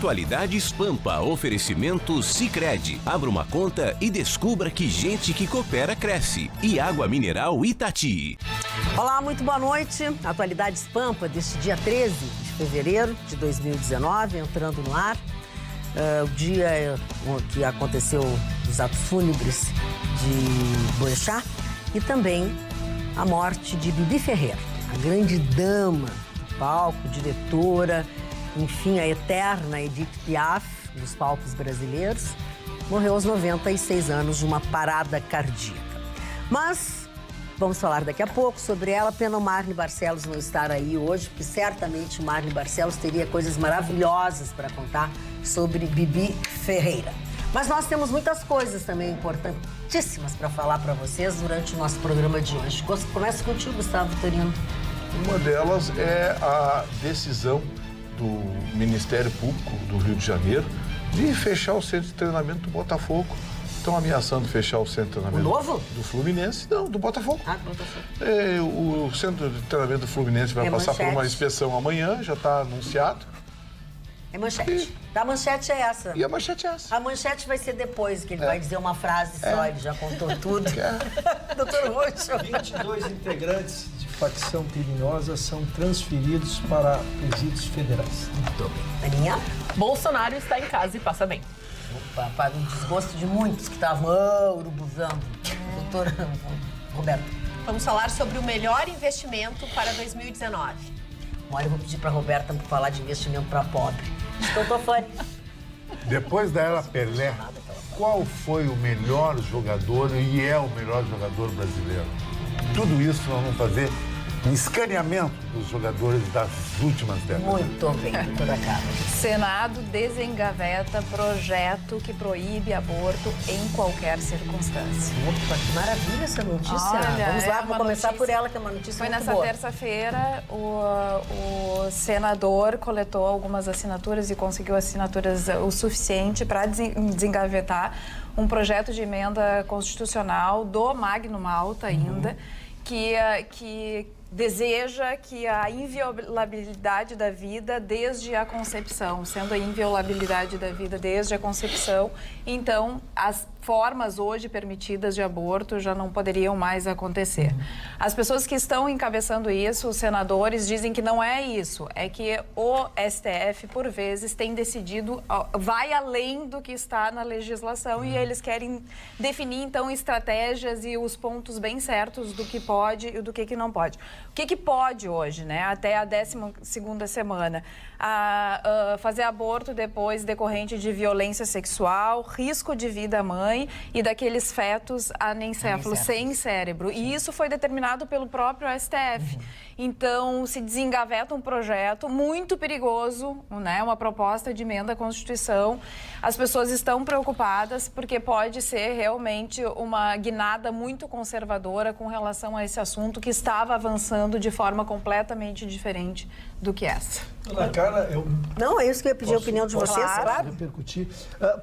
Atualidades Pampa, oferecimento Sicredi. Abra uma conta e descubra que gente que coopera cresce. E Água Mineral Itati. Olá, muito boa noite. Atualidades Pampa deste dia 13 de fevereiro de 2019, entrando no ar. O dia que aconteceu os atos fúnebres de Boechat e também a morte de Bibi Ferreira, a grande dama do palco, diretora, enfim, a eterna Edith Piaf dos palcos brasileiros, morreu aos 96 anos de uma parada cardíaca. Mas vamos falar daqui a pouco sobre ela. Pena o Marli Barcelos não estar aí hoje, porque certamente o Marli Barcelos teria coisas maravilhosas para contar sobre Bibi Ferreira. Mas nós temos muitas coisas também importantíssimas para falar para vocês durante o nosso programa de hoje. Começa contigo, Gustavo Vitorino. Uma delas é a decisão do Ministério Público do Rio de Janeiro de fechar o centro de treinamento do Botafogo. Estão ameaçando fechar o centro de treinamento do Fluminense. Não, do Botafogo. Ah, do Botafogo. O centro de treinamento do Fluminense vai passar por uma inspeção amanhã, já está anunciado. É manchete. A manchete é essa. E a manchete é essa. A manchete vai ser depois, que ele vai dizer uma frase só, ele já contou tudo. Doutor Roxo. 22 integrantes de facção criminosa são transferidos para presídios federais. Muito bem. Aninha? Bolsonaro está em casa e passa bem. Opa, para o desgosto de muitos que estavam urubuzando. Doutor Roberto. Vamos falar sobre o melhor investimento para 2019. Olha, eu vou pedir para a Roberta falar de investimento para pobre. Estou fora. Depois da Era Pelé, qual foi o melhor jogador e é o melhor jogador brasileiro? Tudo isso nós vamos fazer um escaneamento dos jogadores das últimas décadas. Muito bem, doutora Carla. Senado desengaveta projeto que proíbe aborto em qualquer circunstância. Opa, que maravilha essa notícia. Olha, vamos lá, vou começar notícia. por ela, que é uma notícia Foi muito nessa boa. terça-feira, o senador coletou algumas assinaturas e conseguiu assinaturas o suficiente para desengavetar um projeto de emenda constitucional do Magno Malta ainda, que deseja que a inviolabilidade da vida desde a concepção, sendo a inviolabilidade da vida desde a concepção, então as formas hoje permitidas de aborto já não poderiam mais acontecer. As pessoas que estão encabeçando isso, os senadores, dizem que não é isso, é que o STF, por vezes, tem decidido, vai além do que está na legislação e eles querem definir, então, estratégias e os pontos bem certos do que pode e do que não pode. O que pode hoje, né, até a 12ª semana? Fazer aborto depois decorrente de violência sexual, risco de vida à mãe e daqueles fetos anencéfalos sem cérebro. E isso foi determinado pelo próprio STF. Então, se desengaveta um projeto muito perigoso, né? Uma proposta de emenda à Constituição. As pessoas estão preocupadas porque pode ser realmente uma guinada muito conservadora com relação a esse assunto que estava avançando de forma completamente diferente do que essa. Dona Carla, Não, é isso que eu ia pedir a opinião de vocês, claro. repercutir.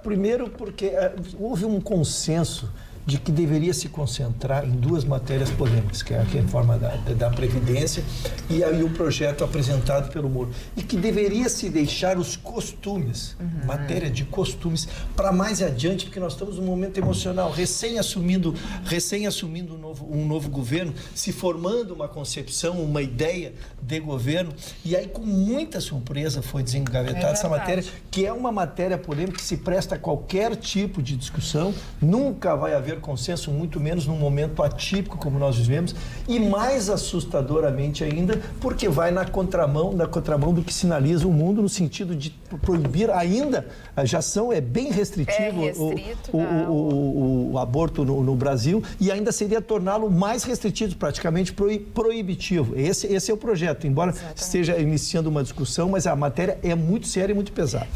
Primeiro porque houve um consenso de que deveria se concentrar em duas matérias polêmicas, que é a reforma da Previdência e aí o projeto apresentado pelo Moro. E que deveria se deixar os costumes, matéria de costumes, para mais adiante, porque nós estamos num momento emocional, recém assumindo um novo governo, se formando uma concepção, uma ideia de governo, e aí com muita surpresa foi desengavetada essa matéria, que é uma matéria polêmica que se presta a qualquer tipo de discussão, nunca vai haver consenso, muito menos num momento atípico como nós vivemos, e mais assustadoramente ainda, porque vai na contramão do que sinaliza o mundo, no sentido de proibir ainda, é bem restritivo o aborto no Brasil, e ainda seria torná-lo mais restritivo, praticamente proibitivo. Esse é o projeto, embora esteja iniciando uma discussão, mas a matéria é muito séria e muito pesada.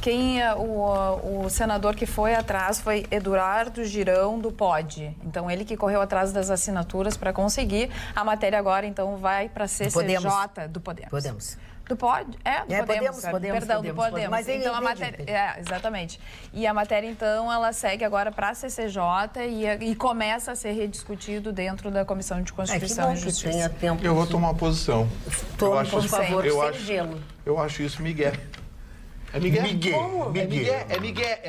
O senador que foi atrás foi Eduardo Girão, do POD. Então, ele que correu atrás das assinaturas para conseguir. A matéria agora, então, vai para a CCJ do Podemos. Podemos. Do Pod? Do Podemos. Perdão, do Podemos. Mas então, a matéria... exatamente. E a matéria, então, ela segue agora para a CCJ e começa a ser rediscutido dentro da Comissão de Constituição e Justiça. Tenha tempo. Eu vou tomar uma posição. Tome, por favor, sem gelo. Eu acho isso migué. É migué. Como? É migué.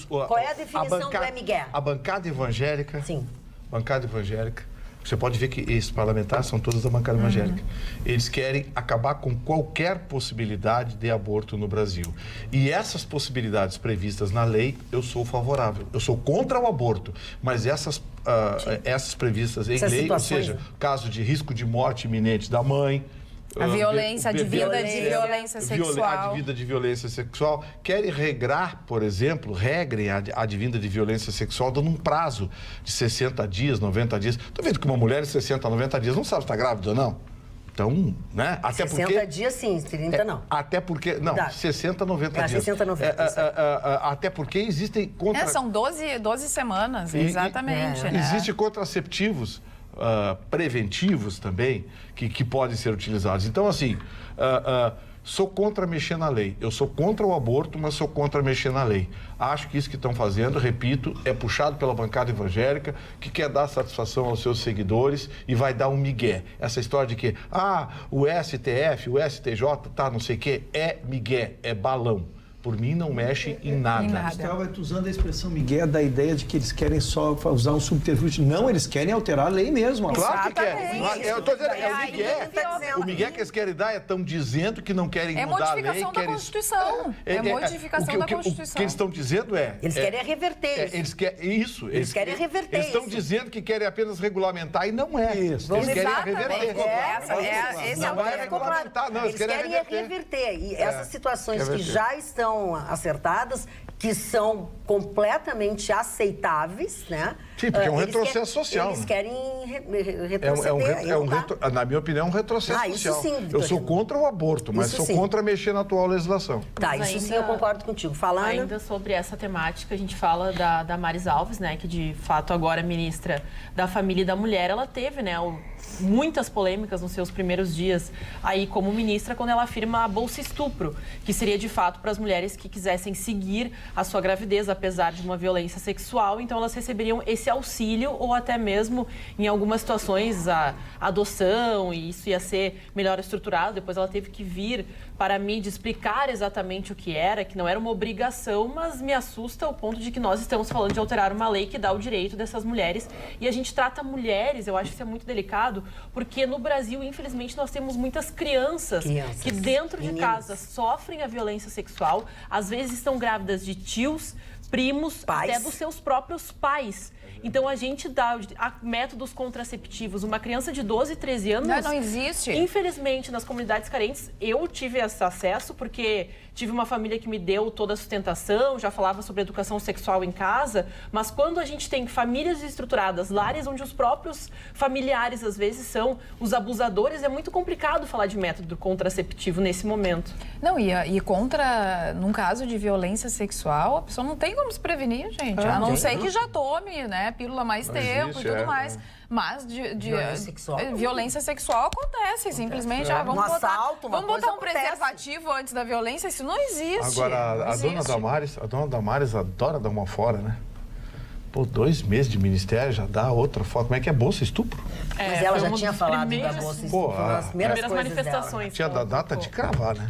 Qual é a definição do é migué? A bancada evangélica. Sim. Bancada evangélica. Você pode ver que esses parlamentares são todos da bancada evangélica. Eles querem acabar com qualquer possibilidade de aborto no Brasil. E essas possibilidades previstas na lei, eu sou favorável. Eu sou contra o aborto, mas essas previstas em lei, ou seja, caso de risco de morte iminente da mãe, a violência, advinda de violência sexual. Advinda de violência sexual. Querem regrar, por exemplo, regrem a advinda de violência sexual dando um prazo de 60 dias, 90 dias. Estou vendo que uma mulher de 60, 90 dias não sabe se está grávida ou não. Então, né? Até 60 dias sim, 30 não. Até porque... Não, 60, 90 dias. 60, 90. Até porque existem... São 12 semanas, exatamente. Né? Existem contraceptivos preventivos também que podem ser utilizados. Então, assim, sou contra mexer na lei. Eu sou contra o aborto, mas sou contra mexer na lei. Acho que isso que estão fazendo, repito, é puxado pela bancada evangélica, que quer dar satisfação aos seus seguidores e vai dar um migué. Essa história de que, o STF, o STJ, não sei o quê, é migué, é balão. Por mim, não mexe em nada. Estava usando a expressão migué da ideia de que eles querem só usar um subterfúgio. Não, eles querem alterar a lei mesmo. Claro que querem. Eu estou dizendo, é o migué. O migué que eles querem dar estão dizendo que não querem mudar a lei. É modificação da Constituição. É modificação da Constituição. O que eles estão dizendo eles querem reverter isso. Eles querem reverter Eles estão dizendo que querem apenas regulamentar e não é. Isso. Eles querem reverter. Não é regulamentar, não. Eles querem reverter. E essas situações que já estão acertadas, que são completamente aceitáveis, né? Sim, porque é um retrocesso social. Eles querem retroceder. Na minha opinião, é um retrocesso social. Sim, eu sou contra o aborto, mas sou contra mexer na atual legislação. Isso sim eu concordo contigo. Falando... Ainda sobre essa temática, a gente fala da Damares Alves, né? Que de fato agora é ministra da Família e da Mulher. Ela teve, né? Muitas polêmicas nos seus primeiros dias aí como ministra, quando ela afirma a Bolsa Estupro, que seria de fato para as mulheres que quisessem seguir a sua gravidez, apesar de uma violência sexual, então elas receberiam esse auxílio ou até mesmo, em algumas situações, a adoção, e isso ia ser melhor estruturado. Depois ela teve que vir para a mídia explicar exatamente o que era, que não era uma obrigação, mas me assusta o ponto de que nós estamos falando de alterar uma lei que dá o direito dessas mulheres, e a gente trata mulheres, eu acho que isso é muito delicado, porque no Brasil, infelizmente, nós temos muitas crianças que dentro de casa sofrem a violência sexual, às vezes estão grávidas de tios, primos, até dos seus próprios pais. Então, a gente dá métodos contraceptivos. Uma criança de 12, 13 anos... Não existe. Infelizmente, nas comunidades carentes, eu tive esse acesso, porque tive uma família que me deu toda a sustentação, já falava sobre educação sexual em casa, mas quando a gente tem famílias estruturadas, lares onde os próprios familiares, às vezes, são os abusadores, é muito complicado falar de método contraceptivo nesse momento. Não, e num caso de violência sexual, a pessoa não tem como se prevenir, gente. A não ser que já tome, né, pílula mais tempo e tudo mais. Mas violência sexual acontece, simplesmente. Vamos botar um preservativo antes da violência, isso não existe. Agora, a dona Damares adora dar uma fora, né? Pô, 2 meses de ministério já dá outra foto. Como é que é Bolsa Estupro? Mas ela já tinha falado da Bolsa Estupro nas primeiras manifestações. Tinha da data de cravar, né?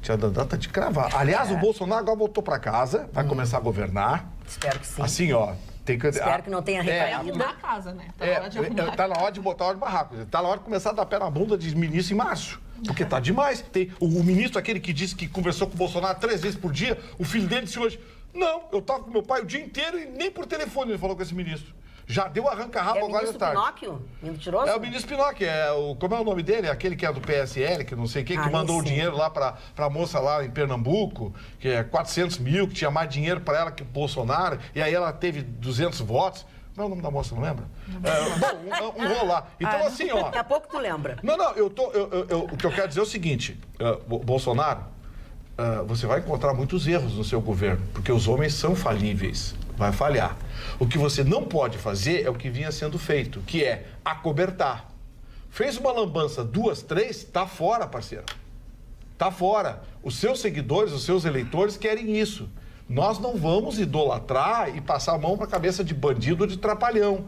Tinha da data de cravar. Aliás, o Bolsonaro agora voltou para casa, vai começar a governar. Espero que sim. Assim, ó. Espero que não tenha recaído. Arrumar a casa, né? Tá na hora de arrumar. Tá na hora de botar o barraco. Tá na hora de começar a dar pé na bunda de ministro em março. Porque tá demais. Tem o ministro, aquele que disse que conversou com o Bolsonaro 3 vezes por dia, o filho dele disse hoje, não, eu tava com meu pai o dia inteiro e nem por telefone ele falou com esse ministro. Já deu arranca-rabo agora de tarde. Pinóquio? Mentiroso? É o ministro Pinóquio, como é o nome dele? Aquele que é do PSL, que não sei quem, que mandou o dinheiro lá pra moça lá em Pernambuco, que é 400 mil, que tinha mais dinheiro pra ela que o Bolsonaro, e aí ela teve 200 votos. Não é o nome da moça, não lembra? Bom, um rolo lá. Então, assim, ó... Daqui a pouco tu lembra. Não, o que eu quero dizer é o seguinte, Bolsonaro, você vai encontrar muitos erros no seu governo, porque os homens são falíveis. Vai falhar. O que você não pode fazer é o que vinha sendo feito, que é acobertar. Fez uma lambança 2, 3, tá fora, parceiro. Tá fora. Os seus seguidores, os seus eleitores querem isso. Nós não vamos idolatrar e passar a mão para a cabeça de bandido ou de trapalhão.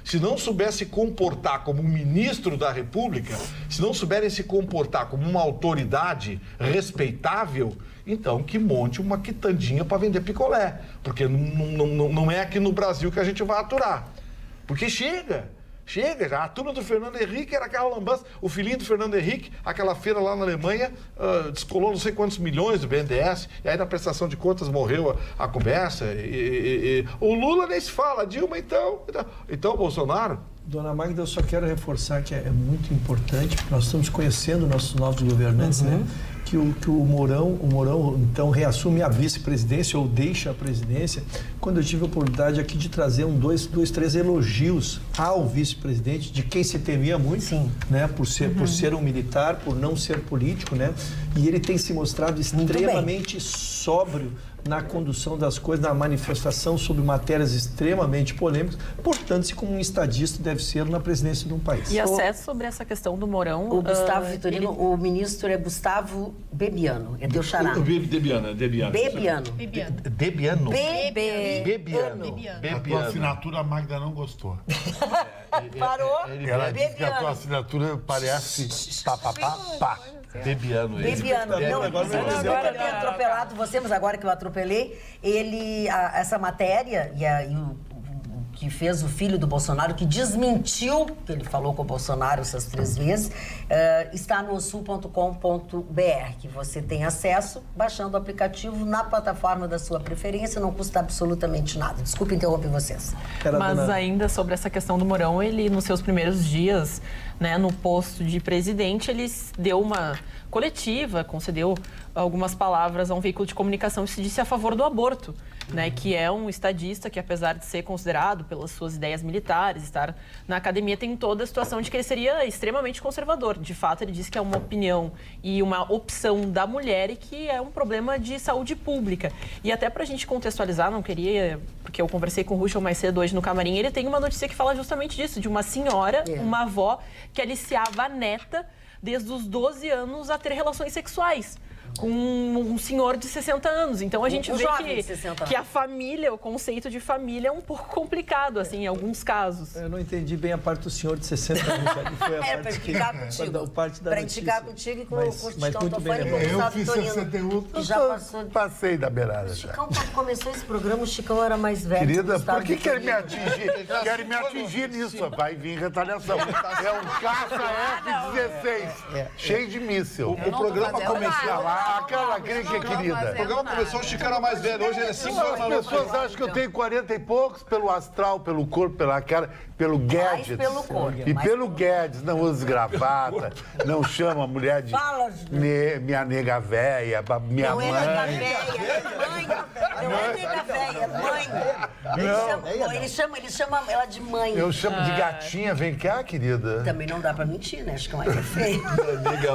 se não souber se comportar como um ministro da República, se não souberem se comportar como uma autoridade respeitável, então que monte uma quitandinha para vender picolé. Porque não é aqui no Brasil que a gente vai aturar. Porque chega já. A turma do Fernando Henrique era aquela lambança. O filhinho do Fernando Henrique, aquela feira lá na Alemanha, descolou não sei quantos milhões do BNDES, e aí na prestação de contas morreu a conversa. O Lula nem se fala, a Dilma então o Bolsonaro. Dona Magda, eu só quero reforçar que é muito importante, porque nós estamos conhecendo nossos novos governantes, né? Que o Mourão, então, reassume a vice-presidência ou deixa a presidência. Quando eu tive a oportunidade aqui de trazer três elogios ao vice-presidente, de quem se temia muito, né? Por ser um militar, por não ser político, né? E ele tem se mostrado extremamente sóbrio na condução das coisas, na manifestação sobre matérias extremamente polêmicas, portanto, como um estadista deve ser na presidência de um país. E acesso sobre essa questão do Mourão... O Gustavo Vitorino, o ministro é Gustavo Bebiano, é teu xará. Debiano. Bebiano. A tua assinatura a Magda não gostou. Parou? Ela disse que a tua assinatura parece pá. Bebiano. Não, agora eu tenho atropelado você, mas agora que eu atropelei, essa matéria e o que fez o filho do Bolsonaro, que desmentiu que ele falou com o Bolsonaro essas 3 vezes, está no sul.com.br, que você tem acesso baixando o aplicativo na plataforma da sua preferência, não custa absolutamente nada. Desculpe interromper vocês. Mas ainda sobre essa questão do Mourão, ele, nos seus primeiros dias, né, no posto de presidente, ele deu uma coletiva, concedeu algumas palavras a um veículo de comunicação e se disse a favor do aborto, né, que é um estadista que, apesar de ser considerado pelas suas ideias militares, estar na academia, tem toda a situação de que ele seria extremamente conservador. De fato, ele diz que é uma opinião e uma opção da mulher e que é um problema de saúde pública. E até para a gente contextualizar, não queria, porque eu conversei com o Ruschel mais cedo hoje no camarim, ele tem uma notícia que fala justamente disso, de uma senhora, uma avó, que aliciava a neta desde os 12 anos a ter relações sexuais com um senhor de 60 anos. Então a gente vê que a família, o conceito de família é um pouco complicado, assim, em alguns casos. Eu não entendi bem a parte do senhor de 60 anos. Foi a para indicar contigo. Para indicar contigo e com o Chicão muito bem, eu fiz 61, passei da beirada. O Chicão, quando começou esse programa, o Chicão era mais velho. Querida, por que querem me atingir? Querem me atingir nisso. Vai vir retaliação. É um caça F-16, cheio de míssil. O programa começou lá. Aquela gringa querida. O programa começou, o Chicão era mais velho, hoje ele é 5 anos mais velho. As pessoas acham que eu tenho 40 e poucos pelo astral, pelo corpo, pela cara, pelo Guedes. Mais pelo corpo. E pelo Guedes, não usa gravata, não chama a mulher de minha nega véia, minha mãe. Não é nega véia, é mãe. Não é nega véia, é mãe. Ele chama ela de mãe. Eu chamo de gatinha, vem cá, querida. Também não dá pra mentir, né? Acho que é feio.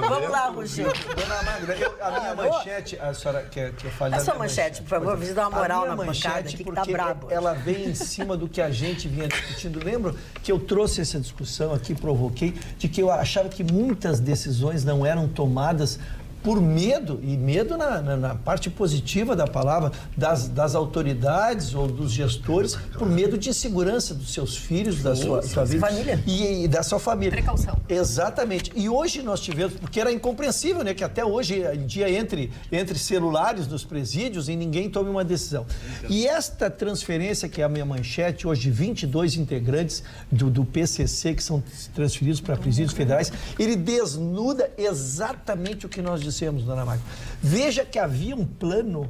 Vamos lá, Ruschel. Dona Magda, a minha manchete, a senhora quer falar? A sua manchete, por favor, você dá uma moral na bancada aqui que tá brabo. Ela vem em cima do que a gente vinha discutindo. Lembra que eu trouxe essa discussão aqui, provoquei, de que eu achava que muitas decisões não eram tomadas por medo, e medo na parte positiva da palavra, das autoridades ou dos gestores, por medo de insegurança dos seus filhos, da sua vida. Família. E da sua família. Precaução. Exatamente. E hoje nós tivemos, porque era incompreensível, né, que até hoje, em dia, entre celulares nos presídios, e ninguém tome uma decisão. E esta transferência, que é a minha manchete, hoje 22 integrantes do PCC, que são transferidos para presídios federais, ele desnuda exatamente o que nós dissemos, dona Magda. Veja que havia um plano,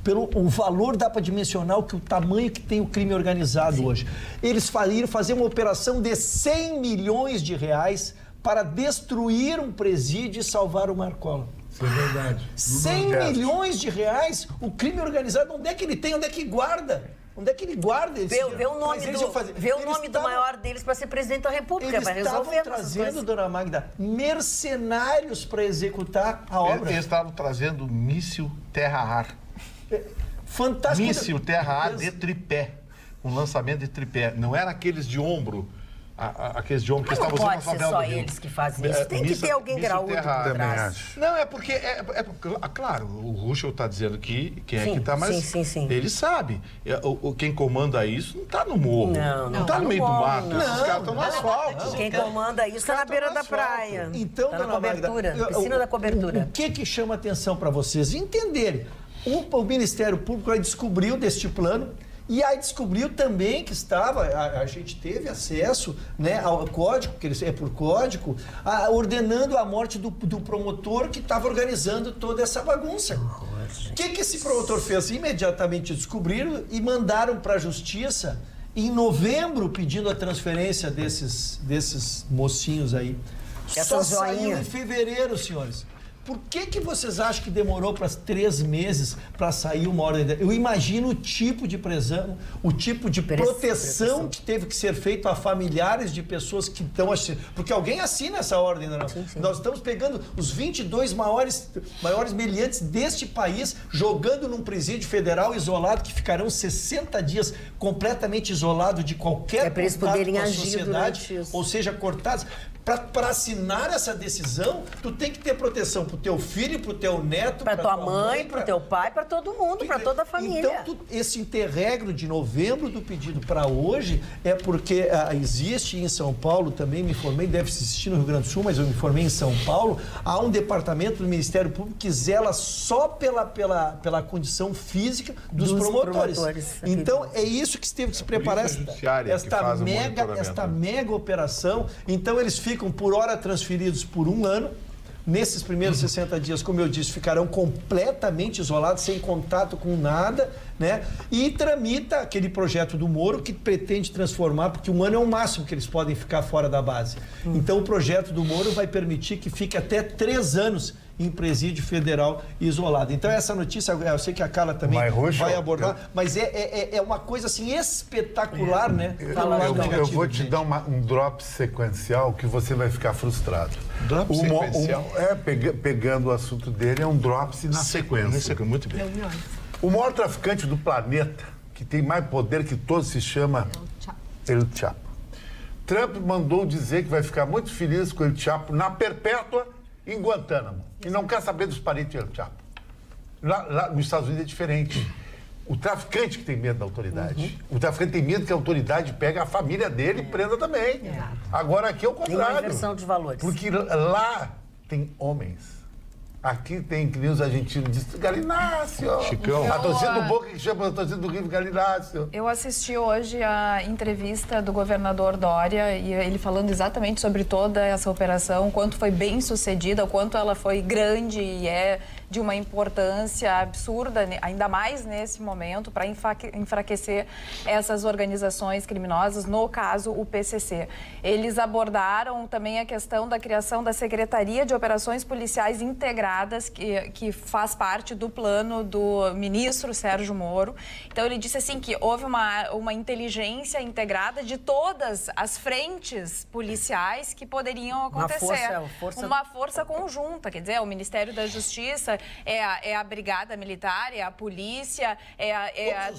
pelo o valor dá para dimensionar o tamanho que tem o crime organizado hoje. Eles iriam fazer uma operação de 100 milhões de reais para destruir um presídio e salvar o Marcola. Isso é verdade. 100 milhões de reais, o crime organizado, onde é que ele tem, onde é que guarda? Onde é que ele guarda esse Vê o nome do maior deles para ser presidente da República, vai resolver. Eles estavam trazendo, dona Magda, mercenários para executar a obra. Eles estavam trazendo míssil terra-ar. Fantástico. Míssil terra-ar de tripé, com lançamento de tripé. Não era aqueles de ombro, aqueles de homem que Mas não estavam usando pode ser a favela só do Rio. eles que fazem isso. Tem que ter alguém graúdo por trás. Não, é porque, claro, o Ruschel está dizendo que quem é que está mais... Sim. Ele sabe. Quem comanda isso não está no morro. Não está no meio do mato. Esses caras estão no asfalto. Quem comanda isso está na beira da praia. Então, tá na cobertura, piscina da cobertura. O que chama atenção para vocês entenderem? O Ministério Público descobriu deste plano e aí descobriu também que a gente teve acesso, né, ao código, que é por código, ordenando a morte do promotor que estava organizando toda essa bagunça. O que esse promotor fez? Imediatamente descobriram e mandaram para a Justiça em novembro pedindo a transferência desses mocinhos aí. Só saiu em fevereiro, senhores. Por que vocês acham que demorou para 3 meses para sair uma ordem? Eu imagino o tipo de prisão, o tipo de proteção que teve que ser feito a familiares de pessoas que estão assinando. Porque alguém assina essa ordem, não? Sim. Nós estamos pegando os 22 maiores meliantes deste país, jogando num presídio federal isolado, que ficarão 60 dias completamente isolados de qualquer contato com a sociedade, ou seja, cortados. Para assinar essa decisão, tu tem que ter proteção pro teu filho, pro teu neto, para tua mãe, pro teu pai, para todo mundo, para toda a família. Então, esse interregno de novembro do pedido para hoje é porque existe em São Paulo, também me informei, deve existir no Rio Grande do Sul, mas eu me informei em São Paulo, há um departamento do Ministério Público que zela só pela condição física dos promotores. Então, é isso que teve que se preparar, esta mega operação. Então, eles ficam por hora transferidos por 1 ano. Nesses primeiros 60 dias, como eu disse, ficarão completamente isolados, sem contato com nada, né? E tramita aquele projeto do Moro que pretende transformar, porque 1 ano é o máximo que eles podem ficar fora da base. Então, o projeto do Moro vai permitir que fique até 3 anos em presídio federal isolado. Então, essa notícia, eu sei que a Carla também vai abordar, mas é uma coisa assim espetacular, né? Eu vou te dar um drop sequencial que você vai ficar frustrado. Drop sequencial? Pegando o assunto dele, é um drops na sequência. Muito bem. O maior traficante do planeta, que tem mais poder que todos, se chama El Chapo. Trump mandou dizer que vai ficar muito feliz com El Chapo na perpétua em Guantánamo. E não quer saber dos parentes de El Chapo. Lá nos Estados Unidos é diferente. O traficante que tem medo da autoridade. O traficante tem medo que a autoridade pegue a família dele e prenda também. Agora aqui é o contrário. Tem uma inversão de valores. Porque lá tem homens. Aqui tem, que nem os argentinos dizem, Galinácio. Chicão. A torcida do Boca que chama a torcida do Rio Galinácio. Eu assisti hoje a entrevista do governador Dória e ele falando exatamente sobre toda essa operação, quanto foi bem sucedida, o quanto ela foi grande e é de uma importância absurda, ainda mais nesse momento, para enfraquecer essas organizações criminosas, no caso, o PCC. Eles abordaram também a questão da criação da Secretaria de Operações Policiais Integradas, que faz parte do plano do ministro Sérgio Moro. Então, ele disse assim que houve uma inteligência integrada de todas as frentes policiais que poderiam acontecer. Uma força conjunta, quer dizer, o Ministério da Justiça, é a Brigada Militar, é a polícia,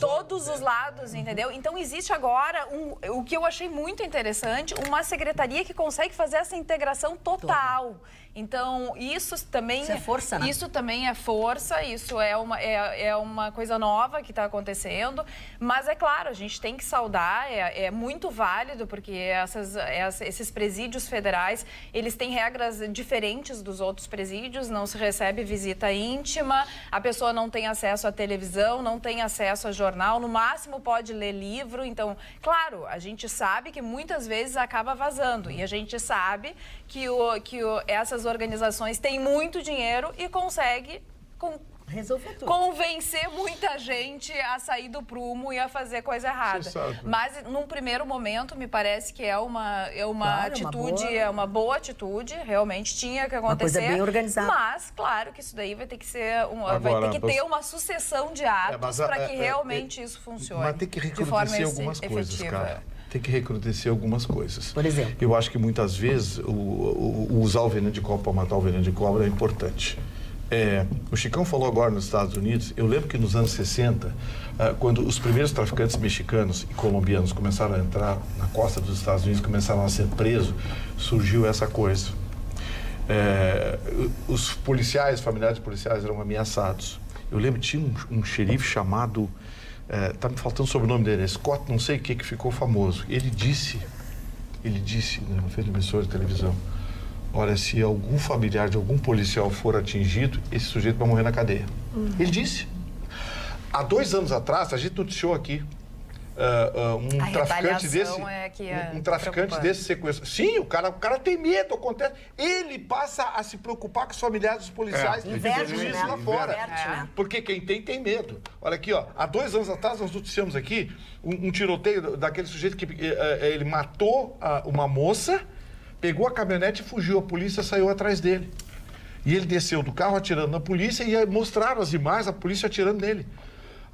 todos os lados, entendeu? Então, existe agora, o que eu achei muito interessante, uma secretaria que consegue fazer essa integração total. Então, isso também... Isso é força, né? Isso também é força, isso é uma coisa nova que está acontecendo, mas é claro, a gente tem que saudar, é muito válido, porque esses presídios federais, eles têm regras diferentes dos outros presídios, não se recebe visita íntima, a pessoa não tem acesso à televisão, não tem acesso a jornal, no máximo pode ler livro. Então, claro, a gente sabe que muitas vezes acaba vazando e a gente sabe que essas organizações têm muito dinheiro e conseguem resolver tudo, convencer muita gente a sair do prumo e a fazer coisa errada. Mas, num primeiro momento, me parece que é uma atitude, uma boa atitude, realmente tinha que acontecer. Uma coisa bem organizada. Mas, claro que isso daí vai ter que ser vai ter que ter uma sucessão de atos para que realmente isso funcione. Mas tem que recrudescer algumas coisas, cara. Tem que recrudescer algumas coisas. Por exemplo? Eu acho que muitas vezes usar o veneno de cobra para matar o veneno de cobra é importante. O Chicão falou agora nos Estados Unidos. Eu lembro que nos anos 60, quando os primeiros traficantes mexicanos e colombianos começaram a entrar na costa dos Estados Unidos, começaram a ser presos, surgiu essa coisa. Os policiais, familiares policiais eram ameaçados. Eu lembro que tinha um xerife chamado, tá me faltando o sobrenome dele, Scott, não sei o que ficou famoso. Ele disse, não fez emissora de televisão, olha, se algum familiar de algum policial for atingido, esse sujeito vai morrer na cadeia. Ele disse. Há 2 anos atrás, a gente noticiou aqui, um traficante desse, um traficante desse sequestro. Sim, o cara tem medo, acontece. Ele passa a se preocupar com os familiares dos policiais. Inverte, né? Lá fora. Né? Porque quem tem medo. Olha aqui, ó, há 2 anos atrás nós noticiamos aqui um tiroteio daquele sujeito que ele matou uma moça, pegou a caminhonete e fugiu. A polícia saiu atrás dele. E ele desceu do carro atirando na polícia e mostraram as imagens, a polícia atirando nele.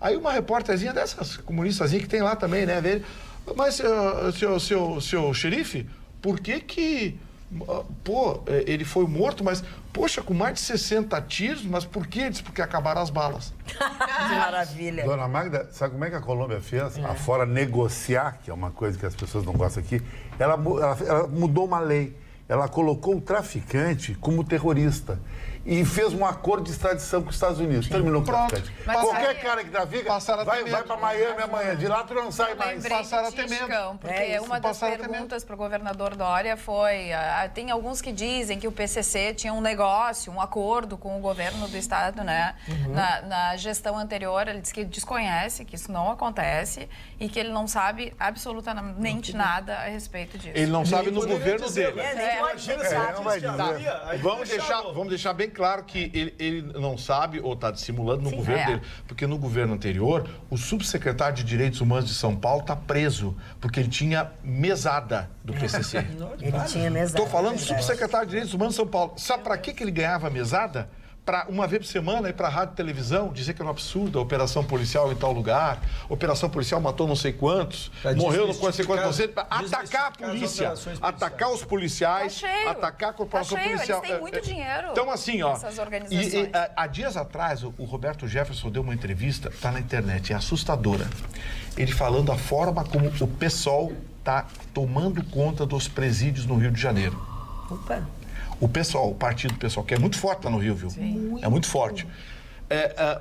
Aí uma repórterzinha dessas, comunistazinha que tem lá também, né? Mas, seu xerife, por que ele foi morto, mas, poxa, com mais de 60 tiros, mas por quê? Diz, porque acabaram as balas. Que maravilha. Dona Magda, sabe como é que a Colômbia fez? Afora negociar, que é uma coisa que as pessoas não gostam aqui, ela mudou uma lei. Ela colocou o traficante como terrorista e fez um acordo de extradição com os Estados Unidos. Terminou com o traficante. Qualquer cara que trafica vai para Miami amanhã. De lá tu não sai mais. Passaram a ter medo. Porque uma das perguntas para o governador Dória foi... tem alguns que dizem que o PCC tinha um negócio, um acordo com o governo do estado, né? Na gestão anterior, ele disse que desconhece, que isso não acontece e que ele não sabe absolutamente nada a respeito disso. Ele não sabe no governo dele. Imagina, Vamos deixar bem claro que ele não sabe ou está dissimulando no governo dele. Porque no governo anterior, o subsecretário de Direitos Humanos de São Paulo está preso, porque ele tinha mesada do PCC. Ele tinha mesada. Estou falando do subsecretário de Direitos Humanos de São Paulo. Sabe para que ele ganhava mesada? Para uma vez por semana ir para a rádio e televisão dizer que era um absurdo a operação policial em tal lugar, operação policial matou não sei quantos, morreu não sei quantos, atacar a polícia, atacar os policiais, atacar a corporação policial. Eles têm muito dinheiro. Então assim, ó, essas organizações. Há dias atrás o Roberto Jefferson deu uma entrevista, está na internet, é assustadora. Ele falando a forma como o PSOL está tomando conta dos presídios no Rio de Janeiro. Opa. O PSOL, o partido PSOL, que é muito forte lá no Rio, viu? Sim. É muito forte.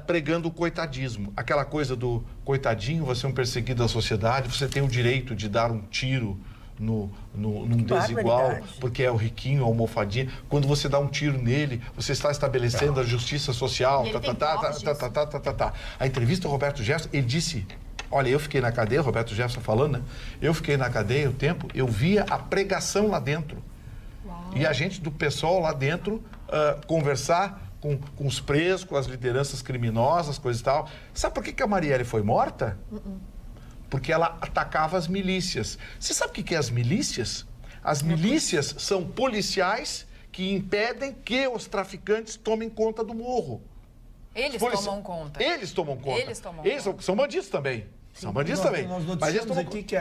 Pregando o coitadismo. Aquela coisa do coitadinho, você é um perseguido da sociedade, você tem o direito de dar um tiro num desigual, porque é o riquinho, a almofadinha. Quando você dá um tiro nele, você está estabelecendo a justiça social. A entrevista do Roberto Jefferson, ele disse... Olha, eu fiquei na cadeia, o Roberto Jefferson falando, né? Eu fiquei na cadeia o tempo, eu via a pregação lá dentro. E a gente do PSOL lá dentro conversar com os presos, com as lideranças criminosas, coisas e tal. Sabe por que a Marielle foi morta? Porque ela atacava as milícias. Você sabe o que é as milícias? As milícias são policiais que impedem que os traficantes tomem conta do morro. Eles tomam conta. Eles tomam conta. Eles são bandidos também. São bandidos também. Nós noticiamos aqui que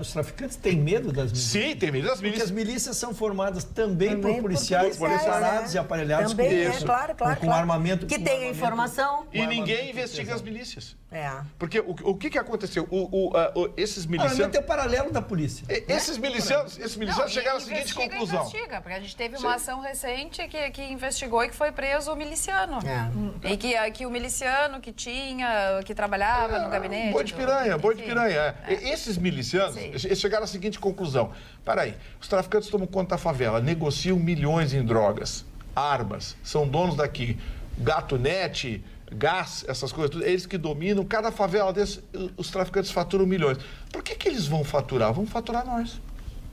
os traficantes têm medo das milícias. Sim, tem medo das milícias. Porque as milícias são formadas também por policiais preparados e aparelhados com armamento. Que tem a informação. E ninguém investiga as milícias. Porque o que aconteceu? Esses milicianos... É o paralelo da polícia. Esses milicianos chegaram à seguinte conclusão. Porque a gente teve uma ação recente que investigou e que foi preso o miliciano. E que o miliciano que trabalhava no gabinete... Boi de piranha. Esses milicianos eles chegaram à seguinte conclusão. Peraí, os traficantes tomam conta da favela, negociam milhões em drogas, armas, são donos daqui, gatunete, gás, essas coisas, tudo, eles que dominam, cada favela desses, os traficantes faturam milhões. Por que eles vão faturar? Vão faturar nós.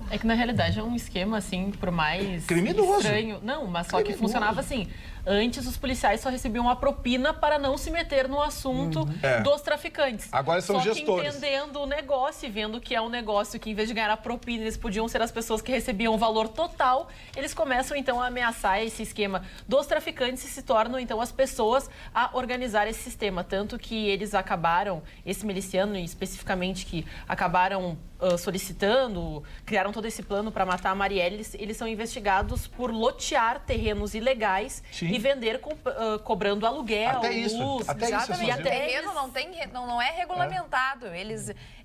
É que, na realidade, é um esquema, assim, por mais criminoso. Estranho. Não, mas só que funcionava assim. Antes, os policiais só recebiam a propina para não se meter no assunto dos traficantes. Agora são gestores. Só que entendendo o negócio e vendo que é um negócio que, em vez de ganhar a propina, eles podiam ser as pessoas que recebiam o valor total, eles começam, então, a ameaçar esse esquema dos traficantes e se tornam, então, as pessoas a organizar esse sistema. Tanto que eles acabaram, esse miliciano especificamente, que acabaram solicitando, criaram todo esse plano para matar a Marielle, eles são investigados por lotear terrenos ilegais e vender cobrando aluguel, até isso, luz. até Exatamente. isso. O terreno não é regulamentado.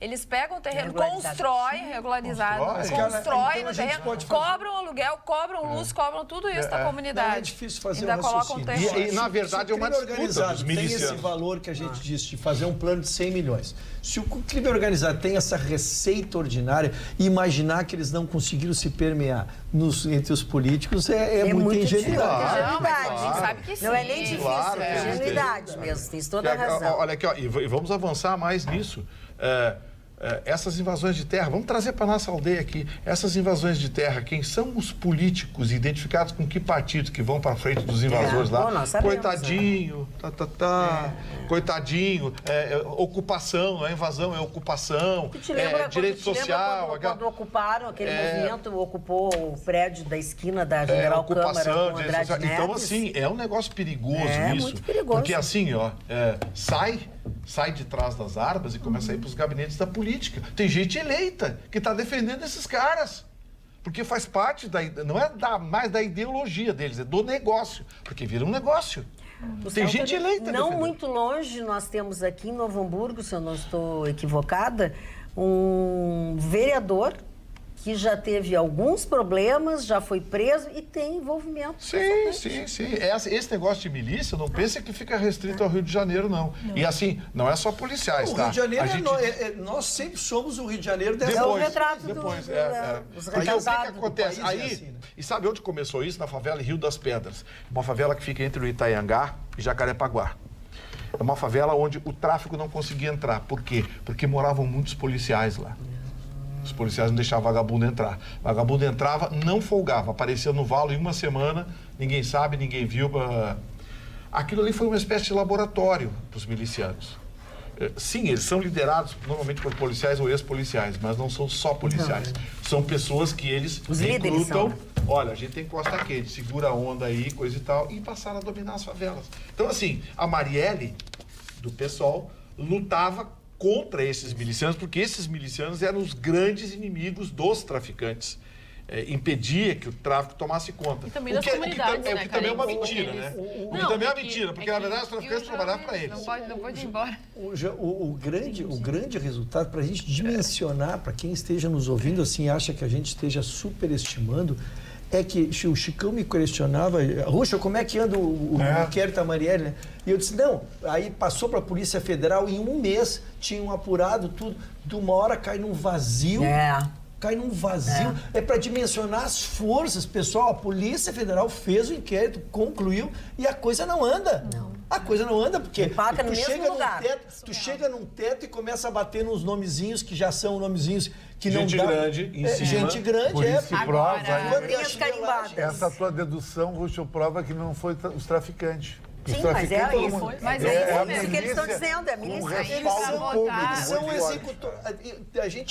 Eles pegam o terreno, constroem regularizado, constroem no terreno, cobram aluguel, cobram luz, cobram tudo isso da comunidade. É difícil fazer ainda um raciocínio. colocam terreno. E na verdade é uma disputa dos milicianos. Tem esse valor que a gente disse de fazer um plano de 100 milhões. Se o crime organizado tem essa receita ordinária, imaginar que eles não conseguiram se permear entre os políticos é muita ingenuidade. Não, mas a gente sabe que sim. Não é nem difícil, Claro, é ingenuidade mesmo, tem toda a razão. Olha aqui, ó, e vamos avançar mais nisso. Essas invasões de terra, vamos trazer para nossa aldeia aqui, essas invasões de terra, quem são os políticos identificados com que partido que vão para frente dos invasores lá? Bom, nós sabemos, coitadinho, coitadinho, ocupação, a invasão é ocupação, direito social. Quando ocuparam aquele movimento, ocupou o prédio da esquina da General Câmara com Andrade Neves. Então, assim, é um negócio perigoso isso. Muito perigoso. Porque assim, ó, sai de trás das armas e começa a ir para os gabinetes da política. Tem gente eleita que está defendendo esses caras. Porque faz parte, não é mais da ideologia deles, é do negócio. Porque vira um negócio. Tem gente eleita. Não muito longe, nós temos aqui em Novo Hamburgo, se eu não estou equivocada, um vereador que já teve alguns problemas, já foi preso e tem envolvimento. Sim. Esse negócio de milícia, não pense que fica restrito ao Rio de Janeiro, não. E assim, não é só policiais, tá? O Rio de Janeiro, nós sempre somos o Rio de Janeiro dessa... É o retrato dos retratados. Aí o que acontece? Aí, assim, né? E sabe onde começou isso? Na favela Rio das Pedras. Uma favela que fica entre o Itaiangá e Jacarepaguá. É uma favela onde o tráfico não conseguia entrar. Por quê? Porque moravam muitos policiais lá. Os policiais não deixavam vagabundo entrar. Vagabundo entrava, não folgava, aparecia no valo em uma semana, ninguém sabe, ninguém viu. Aquilo ali foi uma espécie de laboratório para os milicianos. Sim, eles são liderados normalmente por policiais ou ex-policiais, mas não são só policiais. São pessoas que eles recrutam. Olha, a gente tem costa quente, segura a onda aí, coisa e tal, e passaram a dominar as favelas. Então, assim, a Marielle, do PSOL, lutava contra esses milicianos, porque esses milicianos eram os grandes inimigos dos traficantes. Impedia que o tráfico tomasse conta. E também das comunidades, né? O que também é uma mentira, né? O que também é uma mentira, porque na verdade os traficantes trabalhavam para eles. Não pode ir embora. O grande resultado, para a gente dimensionar, para quem esteja nos ouvindo, assim, acha que a gente esteja superestimando, é que o Chicão me questionava, Ruxa, como é que anda o inquérito da Marielle, né? E eu disse, não, aí passou para a Polícia Federal, em um mês tinham apurado tudo, de uma hora cai num vazio. Cai num vazio. É para dimensionar as forças, pessoal. A Polícia Federal fez o inquérito, concluiu e a coisa não anda. A coisa não anda porque tu chega num teto e começa a bater nos nomezinhos que já são nomezinhos que gente não dá. Grande em cima. Gente grande, por isso que prova. Essa tua dedução, Ruxa, prova que não foi os traficantes. Sim, mas é isso. Mas é isso que eles estão dizendo, é a milícia. Eles são executores.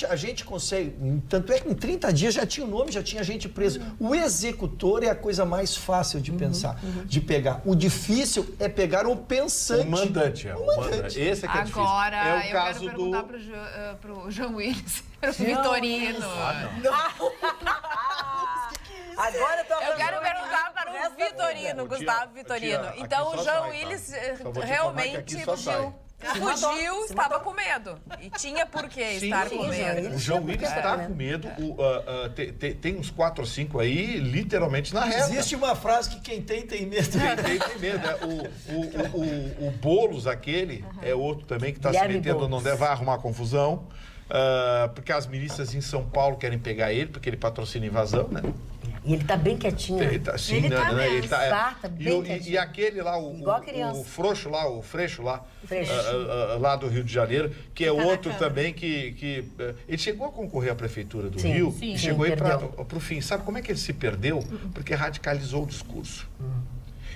A gente consegue, tanto é que em 30 dias já tinha o nome, já tinha gente presa. O executor é a coisa mais fácil de pensar, de pegar. O difícil é pegar o pensante. O mandante. Esse é que é difícil. Agora, é o caso eu quero perguntar pro João Willis, pro Vitorino. Agora eu quero perguntar para o Vitorino, Gustavo Vitorino. Então, o João Willis realmente fugiu, estava com medo. E tinha por que estar com medo. O João Willis está com medo. Tem uns 4 ou 5 aí, literalmente na reta. Existe uma frase que quem tem medo. Quem tem medo. O Boulos, aquele, é outro também que está se metendo, não deve, vai arrumar confusão. Porque as milícias em São Paulo querem pegar ele, porque ele patrocina invasão, né? E ele tá bem quietinho. Ele tá bem quietinho. E aquele lá, o Freixo lá do Rio de Janeiro, que é outro também que ele chegou a concorrer à prefeitura do Rio e chegou aí para o fim. Sabe como é que ele se perdeu? Porque radicalizou o discurso.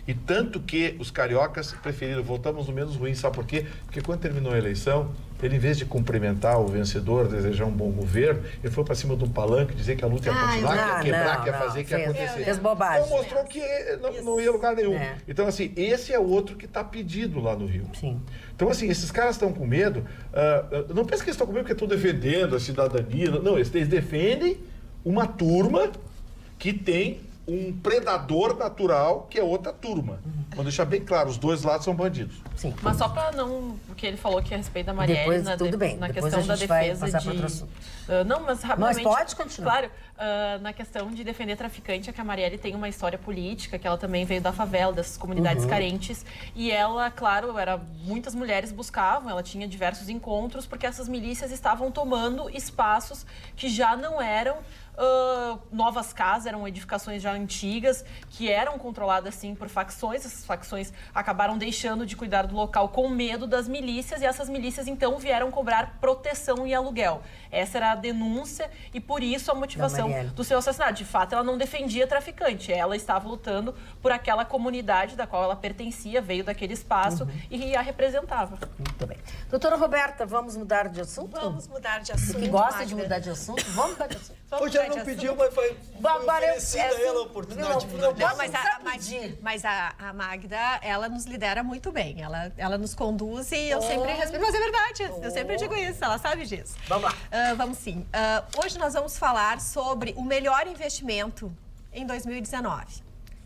E tanto que os cariocas preferiram, voltamos no menos ruim, sabe por quê? Porque quando terminou a eleição, Ele, em vez de cumprimentar o vencedor, desejar um bom governo, ele foi para cima de um palanque, dizer que a luta ia continuar, que ia quebrar, que ia fazer, que ia acontecer. Fez bobagem. Então mostrou que não ia a lugar nenhum. Então, assim, esse é outro que está pedido lá no Rio. Sim. Então, assim, esses caras estão com medo. Não pense que eles estão com medo porque estão defendendo a cidadania. Não, eles defendem uma turma que tem um predador natural, que é outra turma. Vou deixar bem claro, os dois lados são bandidos. Sim. Mas só para não... Porque ele falou que a respeito da Marielle Depois, tudo bem. na Depois questão a da gente vai defesa passar de... para outro assunto. Não, mas rapidamente... Mas pode continuar. Claro, na questão de defender traficante, é que a Marielle tem uma história política, que ela também veio da favela, dessas comunidades carentes, e ela, claro, muitas mulheres buscavam, ela tinha diversos encontros, porque essas milícias estavam tomando espaços que já não eram novas casas, eram edificações já antigas, que eram controladas, sim, por facções. Essas facções acabaram deixando de cuidar do local com medo das milícias, e essas milícias, então, vieram cobrar proteção e aluguel. Essa era a denúncia e, por isso, a motivação do seu assassinato. De fato, ela não defendia traficante, ela estava lutando por aquela comunidade da qual ela pertencia, veio daquele espaço e a representava. Muito bem. Doutora Roberta, vamos mudar de assunto? Vamos mudar de assunto. Que gosta de mudar de assunto? Vamos mudar de assunto. Hoje ela não pediu, mas foi oferecida a ela a oportunidade de mudar de assunto. Mas a Magda, ela nos lidera muito bem. Ela nos conduz e eu sempre respeito. Mas é verdade, eu sempre digo isso, ela sabe disso. Vamos lá. Vamos sim. Hoje nós vamos falar sobre o melhor investimento em 2019.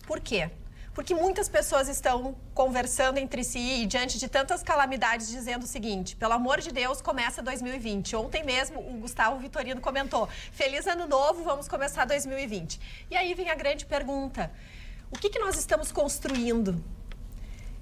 Por quê? Porque muitas pessoas estão conversando entre si e diante de tantas calamidades dizendo o seguinte: pelo amor de Deus, começa 2020. Ontem mesmo o Gustavo Vitorino comentou: feliz ano novo, vamos começar 2020. E aí vem a grande pergunta: o que nós estamos construindo?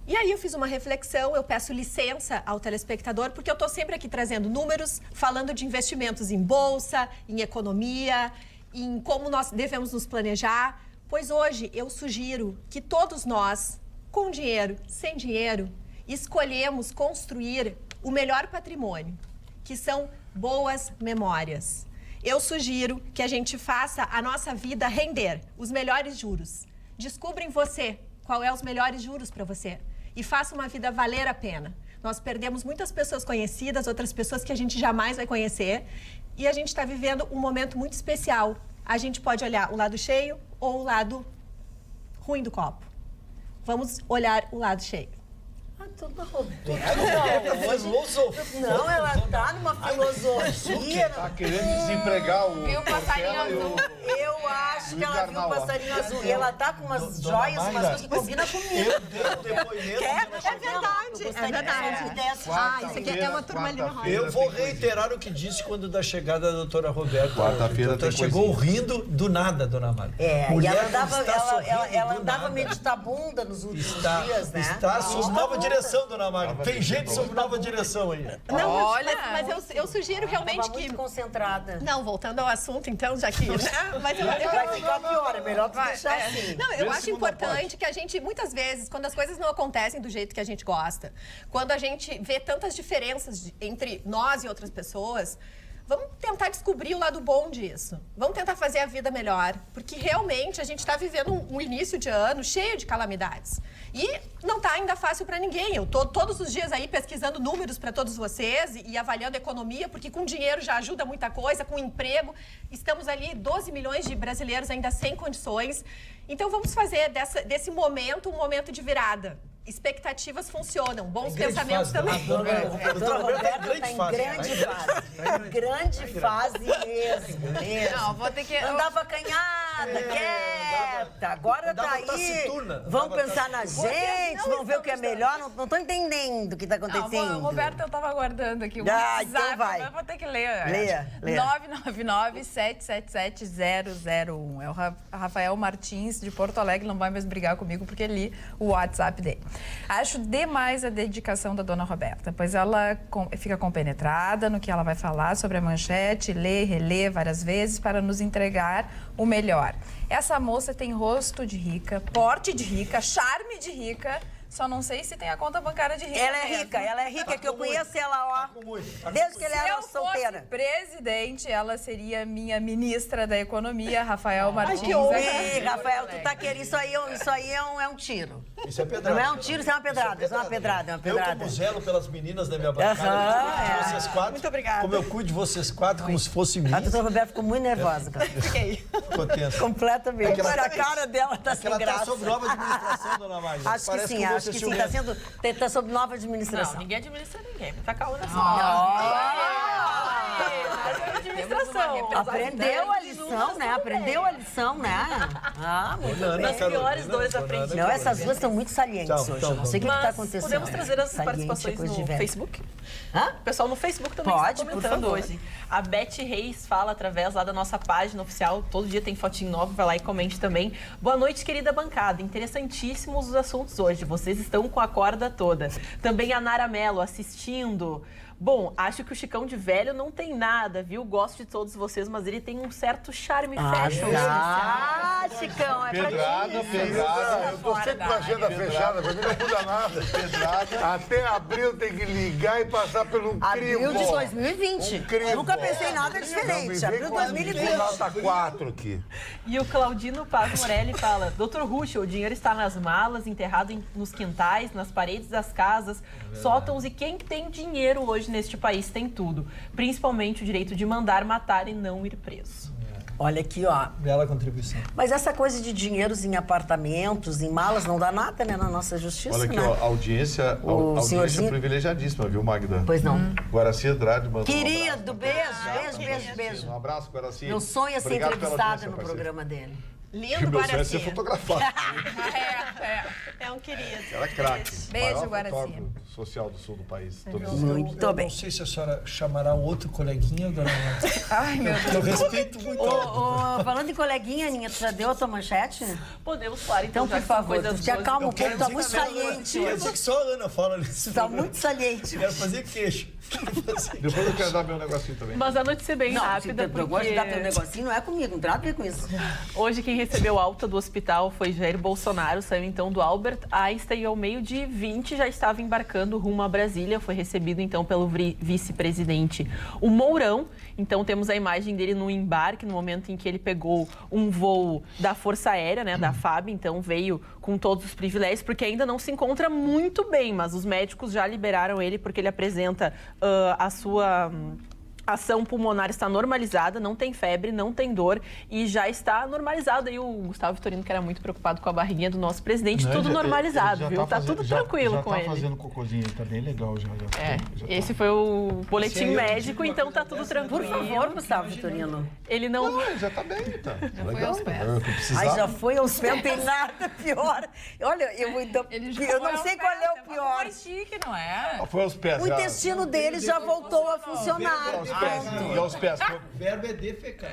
E aí eu fiz uma reflexão, eu peço licença ao telespectador, porque eu estou sempre aqui trazendo números, falando de investimentos em bolsa, em economia, em como nós devemos nos planejar. Pois hoje eu sugiro que todos nós, com dinheiro, sem dinheiro, escolhemos construir o melhor patrimônio, que são boas memórias. Eu sugiro que a gente faça a nossa vida render os melhores juros. Descubra em você qual é os melhores juros para você e faça uma vida valer a pena. Nós perdemos muitas pessoas conhecidas, outras pessoas que a gente jamais vai conhecer, e a gente está vivendo um momento muito especial. A gente pode olhar o lado cheio ou o lado ruim do copo. Vamos olhar o lado cheio. Não, ela tá numa filosofia. Tá querendo desempregar o... Viu o passarinho azul? Eu acho que ela viu o passarinho azul. E ela tá com umas joias, umas coisas que combinam comigo. É verdade. É verdade. Isso aqui é uma turma ali no rosto. Eu vou reiterar o que disse quando da chegada da doutora Roberta. Quarta-feira tem chegou coisinha. rindo do nada, dona Magda. E ela andava meditabunda nos últimos dias, né? Está sob nova direção, dona Magda. Tem gente sob nova direção aí. Não, olha, mas eu sugiro realmente Tava muito concentrada. Não, voltando ao assunto, então, já que... Mas vai ficar pior, é melhor tu deixar assim. Não, eu acho importante que a gente, muitas vezes, quando as coisas não acontecem do jeito que a gente gosta, quando a gente vê tantas diferenças entre nós e outras pessoas, vamos tentar descobrir o lado bom disso. Vamos tentar fazer a vida melhor, porque realmente a gente está vivendo um início de ano cheio de calamidades. E não está ainda fácil para ninguém. Eu estou todos os dias aí pesquisando números para todos vocês e avaliando a economia, porque com dinheiro já ajuda muita coisa, com emprego. Estamos ali 12 milhões de brasileiros ainda sem condições. Então vamos fazer desse momento um momento de virada. Expectativas funcionam, bons pensamentos também. A doutora Roberta está em grande fase. Grande fase mesmo. Não, vou ter que... Andava acanhada, quieta. Agora tá aí. Vamos pensar na gente, vamos ver o que é melhor. Não tô entendendo o que tá acontecendo. Roberta, eu tava aguardando aqui o WhatsApp, então vai. Mas vou ter que ler. Leia. 999-777-001. É o Rafael Martins, de Porto Alegre, não vai mais brigar comigo porque li o WhatsApp dele. Acho demais a dedicação da dona Roberta, pois ela fica compenetrada no que ela vai falar sobre a manchete, lê, relê várias vezes para nos entregar o melhor. Essa moça tem rosto de rica, porte de rica, charme de rica, Só não sei se tem a conta bancária de rica. Ela é mesmo. rica, que eu conheço ela, ó. Desde que ela era solteira. Se eu fosse presidente, ela seria minha ministra da Economia, Rafael Martins. Ih, Rafael, tu tá querendo. Isso aí é um tiro. Isso é pedrada. Não é um tiro, isso é uma pedrada. Isso é uma pedrada. Eu como zelo pelas meninas da minha bancada, vocês quatro. Muito obrigada. Como eu cuido de vocês quatro, como se fosse mim. A doutora Roberta ficou muito nervosa, cara. Fiquei. Ficou tenso. Completamente. A cara dela tá sem Ela graça. tá sob nova administração, dona Magda. Acho que sim, tá sob nova administração. Não, ninguém administra ninguém. Tá calma nessa. Aprendeu a lição, né? Aprendeu a lição, né? Muito bem. Nas piores dores aprendidas. Não, essas duas estão muito salientes hoje. Eu não sei o que está acontecendo. Podemos trazer as Saliente participações coisa de no velho. Facebook? Hã? O pessoal no Facebook também Pode, está por comentando favor. hoje. A Beth Reis fala através lá da nossa página oficial. Todo dia tem fotinho nova, vai lá e comente também. Boa noite, querida bancada. Interessantíssimos os assuntos hoje. Vocês estão com a corda toda. Também a Nara Mello assistindo. Bom, acho que o Chicão de velho não tem nada, viu? Gosto de todos vocês, mas ele tem um certo charme fashion. Chicão, é pra ti. Pedrada. Eu tô sempre com a agenda fechada, pra mim não muda nada. Pedrada. Até abril tem que ligar e passar pelo crivo. Abril de 2020. crivo. Eu nunca pensei em nada Não me diferente. vem Abril de com 2020. nota 4 aqui. E o Claudino Paz Morelli fala: Dr. Ruschel, o dinheiro está nas malas, enterrado nos quintais, nas paredes das casas, sótãos, e quem tem dinheiro hoje neste país tem tudo. Principalmente o direito de mandar matar e não ir preso. Olha aqui, ó. Bela contribuição. Mas essa coisa de dinheiros em apartamentos, em malas, não dá nada, né, na nossa justiça, Olha aqui, né? ó, audiência senhorzinho- privilegiadíssima, viu, Magda? Pois não. Guaraci Andrade mandou Querido, um beijo. Um abraço, Guaraci. Meu sonho é ser Obrigado pela entrevistada audiência, no parceiro. programa dele. Lindo, Meu sonho é ser Guaraci. fotografado. É um querido. Ela é craque. Beijo, Maior Guaraci. fotógrafo social do sul do país. Muito Eu bem. não sei se a senhora chamará um outro coleguinha, dona Magda. Ai, meu Deus. Eu respeito muito. Falando em coleguinha, Aninha, tu já deu a tua manchete? Podemos falar, Então, já por que são favor, coisas te acalma um boas. pouco, tá muito saliente Quer hoje. dizer que só a Ana fala nisso. Tá muito saliente. Quero fazer queixo. Depois eu quero dar meu negocinho também. Mas a notícia é bem Não, rápida, eu gosto de dar teu porque negocinho, não é comigo, não tem nada a ver com isso. hoje quem recebeu alta do hospital foi Jair Bolsonaro, saiu então do Albert Einstein e ao meio-dia 20 já estava embarcando rumo a Brasília, foi recebido então pelo vice-presidente o Mourão. Então temos a imagem dele no embarque, no momento em que ele pegou um voo da Força Aérea, né, da FAB, então veio com todos os privilégios, porque ainda não se encontra muito bem, mas os médicos já liberaram ele porque ele apresenta a sua ação pulmonar está normalizada, não tem febre, não tem dor e já está normalizado. Aí o Gustavo Vitorino, que era muito preocupado com a barriguinha do nosso presidente, tudo normalizado, viu? Tá tudo tranquilo com ele. Já tá fazendo cocôzinho, tá bem legal já. Esse foi o boletim médico, então tá tudo tranquilo. Por favor, Gustavo Vitorino. Ele não... Não, já tá bem, tá. Legal. aos pés. Eu precisava. Ai, já foi aos pés, não tem nada pior. Olha, eu não sei qual é o pior. Mais chique, não é? Foi aos pés. O já. intestino dele já voltou a funcionar. E aos pés. O verbo é defecar.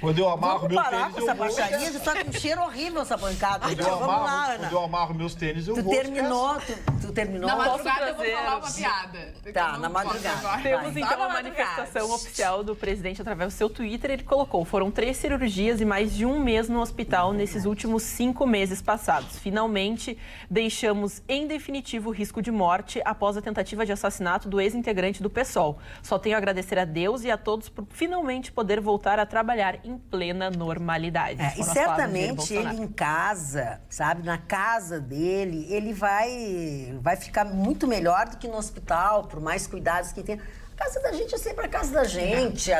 Quando eu amarro Vamos meu parar tênis, com eu essa vou. baixaria, já tá com um cheiro horrível essa bancada. Quando eu Vamos lá, amarro, Ana. quando eu amarro meus tênis, eu Tu vou. aos terminou, tu terminou. Na Posso madrugada eu vou trazer falar uma os- piada. Tá, na madrugada. Temos Vai. então Só a na manifestação madrugada. oficial do presidente através do seu Twitter. Ele colocou: foram 3 cirurgias e mais de um mês no hospital nesses últimos 5 meses passados. Finalmente, deixamos em definitivo o risco de morte após a tentativa de assassinato do ex-integrante do PSOL. Só tenho a agradecer a Deus e a todos por finalmente poder voltar a trabalhar em plena normalidade. E Foram as palavras de Jair certamente Bolsonaro. ele em casa, sabe, na casa dele, ele vai ficar muito melhor do que no hospital, por mais cuidados que tenha. A casa da gente é sempre a casa da gente,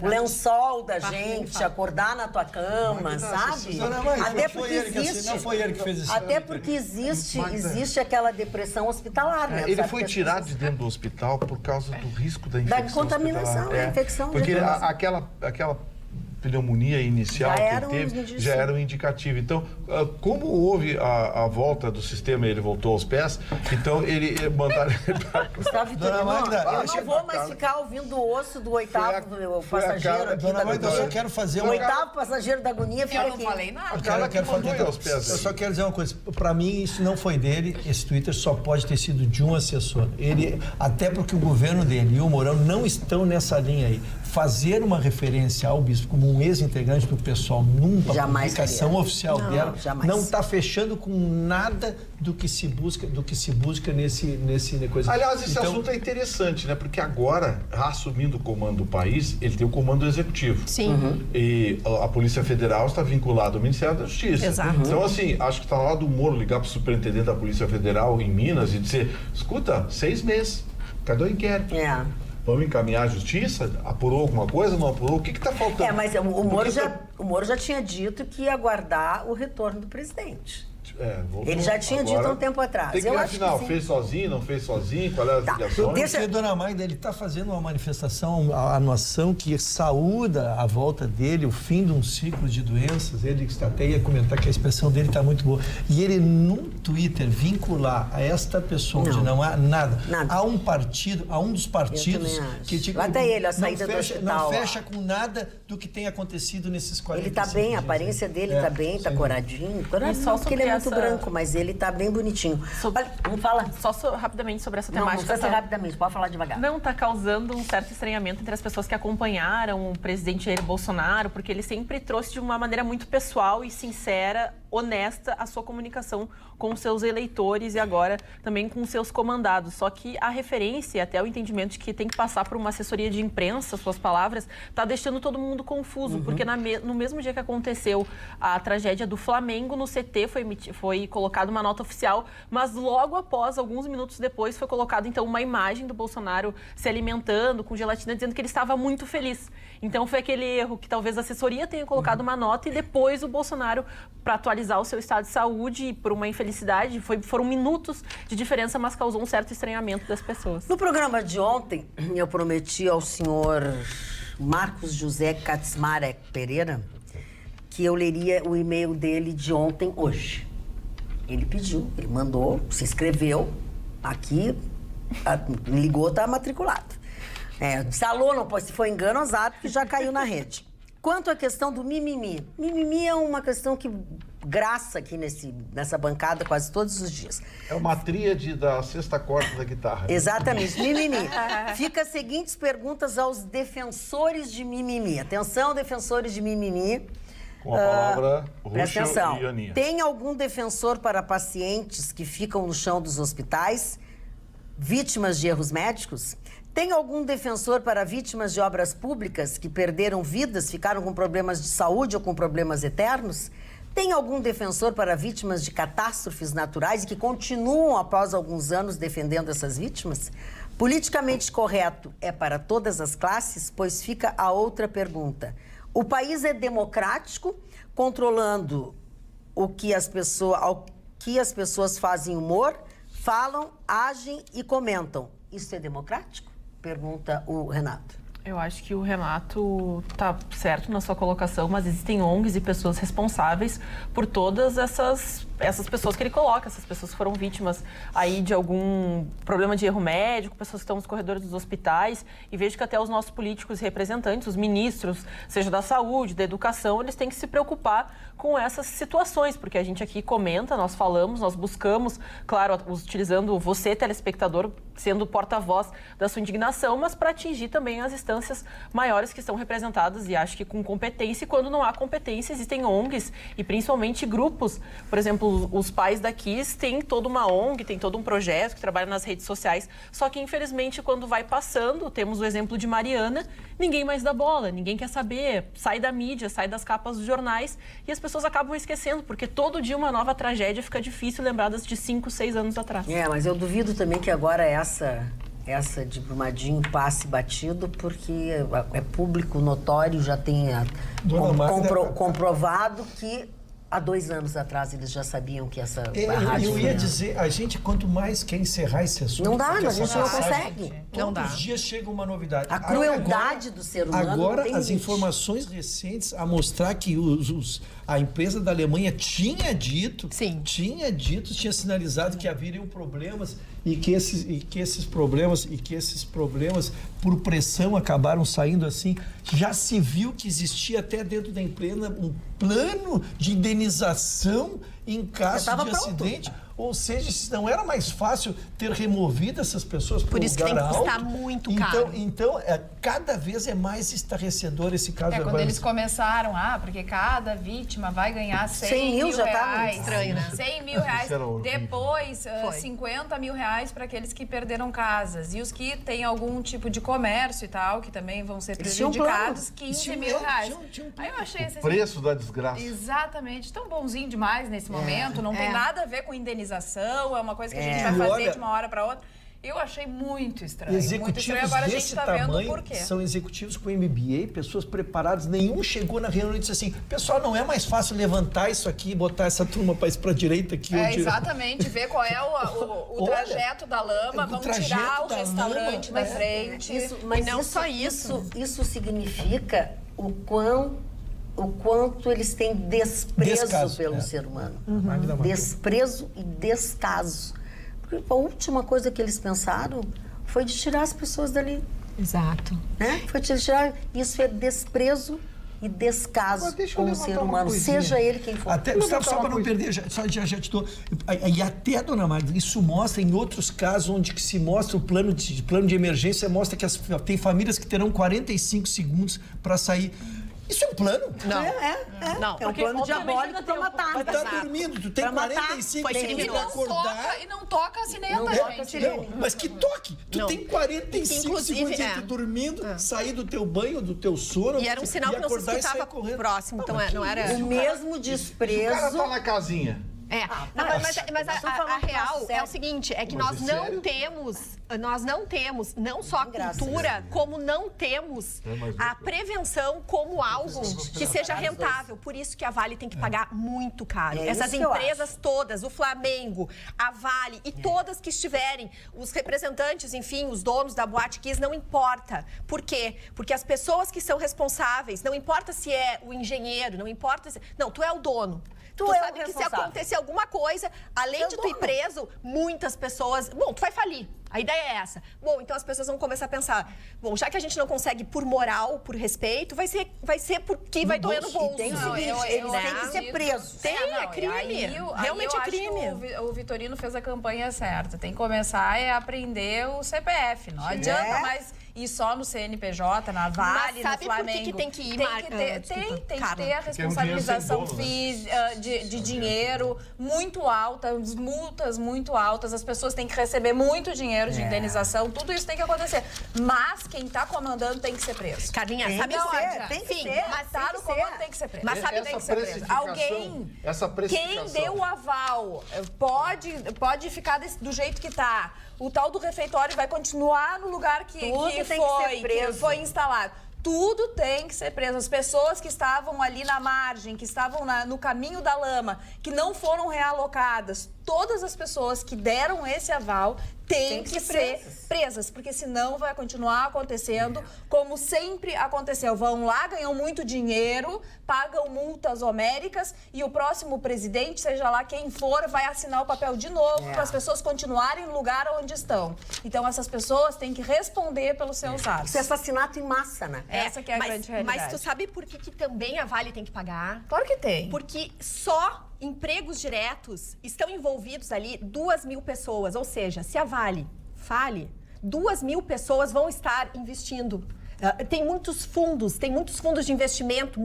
o lençol da gente, acordar na tua cama, sabe? Até porque existe. Não foi ele que fez isso. Até porque existe aquela depressão hospitalar, né? Ele Sabe foi que as tirado pessoas- de dentro do hospital por causa do risco da infecção. contaminação, hospitalar. da infecção, Porque gente. aquela pneumonia inicial Já que era ele um teve indício. já era um indicativo. Então, como houve a volta do sistema e ele voltou aos pés, então ele mandaram ele pra... Gustavo Dona Vitorino, Magda, eu deixa não vou mais ficar ouvindo o osso do oitavo foi a passageiro cara- aqui Dona da Magda, eu só agonia. quero fazer O uma... oitavo passageiro da agonia fica Eu não aqui. falei nada. Aquela que mandou ir aos pés Eu aí. só quero dizer uma coisa. Para mim, isso não foi dele. Esse Twitter só pode ter sido de um assessor. Ele, até porque o governo dele e o Mourão não estão nessa linha aí. fazer uma referência ao bispo como um ex-integrante do PSOL numa publicação oficial dela, não está fechando com nada do que se busca nesse coisa. Aliás, esse assunto é interessante, né? Porque agora, assumindo o comando do país, ele tem o comando executivo. Sim. E a Polícia Federal está vinculada ao Ministério da Justiça. Exato. Então, assim, acho que está lá do Moro ligar para o superintendente da Polícia Federal em Minas e dizer, escuta, 6 meses, cadê o inquérito? Vamos encaminhar a justiça? Apurou alguma coisa? Não apurou? O que está faltando? Mas o Moro já tinha dito que ia aguardar o retorno do presidente. Ele já tinha dito há um tempo atrás. Tem que ver, afinal, fez sozinho, não fez sozinho, qual é as ligações? Porque Dona Magda, ele está fazendo uma manifestação, a noção que saúda a volta dele, o fim de um ciclo de doenças. Ele até ia comentar que a expressão dele está muito boa. E ele, no Twitter, vincular a esta pessoa onde não há nada. A um partido, a um dos partidos que tipo, até ele, a saída do hospital. Não fecha com nada do que tem acontecido nesses 45 Ele está bem, a aparência dele está bem, está coradinho. Só porque ele é muito branco, mas ele tá bem bonitinho. Vamos falar? Só rapidamente sobre essa temática. Não precisa ser rapidamente, pode falar devagar. Não, tá causando um certo estranhamento entre as pessoas que acompanharam o presidente Jair Bolsonaro, porque ele sempre trouxe de uma maneira muito pessoal e sincera, honesta, a sua comunicação com seus eleitores e agora também com seus comandados. Só que a referência e até o entendimento de que tem que passar por uma assessoria de imprensa, suas palavras, tá deixando todo mundo confuso, porque no mesmo dia que aconteceu a tragédia do Flamengo, no CT foi colocada uma nota oficial, mas logo após, alguns minutos depois, foi colocada então uma imagem do Bolsonaro se alimentando com gelatina, dizendo que ele estava muito feliz. Então foi aquele erro que talvez a assessoria tenha colocado uma nota e depois o Bolsonaro, para atualizar o seu estado de saúde e por uma infelicidade, foram minutos de diferença, mas causou um certo estranhamento das pessoas. No programa de ontem, eu prometi ao senhor Marcos José Kaczmarek Pereira que eu leria o e-mail dele de ontem, hoje. Ele pediu, ele mandou, se inscreveu aqui, ligou, tá matriculado. Salou, não pode, se foi engano, azar, porque já caiu na rede. Quanto à questão do mimimi. Mimimi é uma questão que graça aqui nessa bancada quase todos os dias. É uma tríade da sexta corda da guitarra. Exatamente, mimimi. Fica as seguintes perguntas aos defensores de mimimi. Atenção, defensores de mimimi. Com a palavra presta atenção. E Aninha. Tem algum defensor para pacientes que ficam no chão dos hospitais, vítimas de erros médicos? Tem algum defensor para vítimas de obras públicas que perderam vidas, ficaram com problemas de saúde ou com problemas eternos? Tem algum defensor para vítimas de catástrofes naturais e que continuam após alguns anos defendendo essas vítimas? Politicamente correto é para todas as classes, pois fica a outra pergunta. O país é democrático, controlando ao que as pessoas fazem humor, falam, agem e comentam. Isso é democrático? Pergunta o Renato. Eu acho que o Renato está certo na sua colocação, mas existem ONGs e pessoas responsáveis por todas essas pessoas que ele coloca, essas pessoas que foram vítimas aí de algum problema de erro médico, pessoas que estão nos corredores dos hospitais, e vejo que até os nossos políticos e representantes, os ministros, seja da saúde, da educação, eles têm que se preocupar com essas situações, porque a gente aqui comenta, nós falamos, nós buscamos, claro, utilizando você, telespectador, sendo porta-voz da sua indignação, mas para atingir também as instâncias maiores que estão representadas, e acho que com competência, e quando não há competência, existem ONGs e principalmente grupos, por exemplo, os pais da Kiss têm toda uma ONG, tem todo um projeto que trabalha nas redes sociais, só que infelizmente quando vai passando, temos o exemplo de Mariana, ninguém mais dá bola, ninguém quer saber, sai da mídia, sai das capas dos jornais e as pessoas acabam esquecendo, porque todo dia uma nova tragédia, fica difícil lembrar das de 5, 6 anos atrás. Mas eu duvido também que agora essa de Brumadinho passe batido, porque é público, notório, já tem comprovado que há 2 anos atrás eles já sabiam que essa rádio... Eu ia dizer, a gente quanto mais quer encerrar esse assunto... Não dá, a gente não consegue. Todos os dias chega uma novidade. A crueldade do ser humano agora, não tem as limite. Informações recentes a mostrar que a empresa da Alemanha tinha sinalizado que haveriam problemas e que esses problemas por pressão acabaram saindo assim. Já se viu que existia até dentro da empresa um plano de indenização em caso de acidente. Ou seja, se não era mais fácil ter removido essas pessoas para o lugar alto. Por isso que tem que custar muito caro. Então, cada vez é mais estarrecedor esse caso. Quando eles começaram, porque cada vítima vai ganhar 100 mil já reais. Tá muito estranho, né? 100 mil reais. Depois, 50 mil reais para aqueles que perderam casas. E os que têm algum tipo de comércio e tal, que também vão ser prejudicados, 15 mil reais. Aí eu achei esse preço da desgraça. Exatamente. Tão bonzinho demais nesse momento. Não tem nada a ver com indenização. É uma coisa que a gente vai fazer de uma hora para outra. Eu achei muito estranho. Executivos Agora desse tamanho são executivos com MBA, pessoas preparadas. Nenhum chegou na reunião e disse assim, pessoal, não é mais fácil levantar isso aqui e botar essa turma para a direita aqui? Exatamente, ver qual é o trajeto da lama, vamos tirar o restaurante da frente. Mas não só isso. Isso significa o quanto eles têm desprezo pelo ser humano. Desprezo e descaso. A última coisa que eles pensaram foi de tirar as pessoas dali. Exato. Né? Foi de tirar. Isso é desprezo e descaso com o ser humano, seja ele quem for. Até, Gustavo, só para não perder, já te dou. E até, dona Magda, isso mostra em outros casos onde que se mostra o plano de emergência, mostra que tem famílias que terão 45 segundos para sair. Isso é um plano? Não. Não, é um plano diabólico para matar. Mas tá dormindo, tu tem 45 segundos para acordar. E não toca a sineta, gente. Não, mas que toque! Tu tem 45 segundos entre dormindo, sair do teu banho, do teu sono. E era um sinal que não se escutava próximo, então não era... O mesmo desprezo... O cara tá na casinha. Mas a real é o seguinte, é que nós não temos não só a cultura, como não temos a prevenção como algo que seja rentável. Por isso que a Vale tem que pagar muito caro. Essas empresas todas, o Flamengo, a Vale e todas que estiverem, os representantes, enfim, os donos da Boate Kiss, não importa. Por quê? Porque as pessoas que são responsáveis, não importa se é o engenheiro, não importa se... Não, tu é o dono. Tu sabe que se acontecer alguma coisa, além de tu ir preso, muitas pessoas... Bom, tu vai falir. A ideia é essa. Bom, então as pessoas vão começar a pensar, bom, já que a gente não consegue por moral, por respeito, vai ser porque vai doer no bolso. Tem o seguinte, eles têm que ser presos. É crime. Realmente é crime. O Vitorino fez a campanha certa. Tem que começar a aprender o CPF. Não adianta mais ir só no CNPJ, na Vale, no Flamengo. Sabe por que tem que ir? Tem que ter a responsabilização de dinheiro muito alta, multas muito altas, as pessoas têm que receber muito dinheiro de indenização, tudo isso tem que acontecer. Mas quem está comandando tem que ser preso. Carlinha, sabe tem que ser. Mas tá no comando tem que ser preso. Mas sabe tem que ser preso. Alguém, quem deu o aval, pode ficar do jeito que está. O tal do refeitório vai continuar no lugar que foi instalado. Tudo tem que ser preso. As pessoas que estavam ali na margem, que estavam no caminho da lama, que não foram realocadas, todas as pessoas que deram esse aval têm que ser presas, porque senão vai continuar acontecendo como sempre aconteceu. Vão lá, ganham muito dinheiro, pagam multas homéricas e o próximo presidente, seja lá quem for, vai assinar o papel de novo para as pessoas continuarem no lugar onde estão. Então essas pessoas têm que responder pelos seus atos. Isso é assassinato em massa, né? Essa que é a grande realidade. Mas tu sabe por que também a Vale tem que pagar? Claro que tem. Porque só empregos diretos estão envolvidos ali 2.000 pessoas. Ou seja, se a Vale fale, 2.000 pessoas vão estar investindo. Tem muitos fundos de investimento.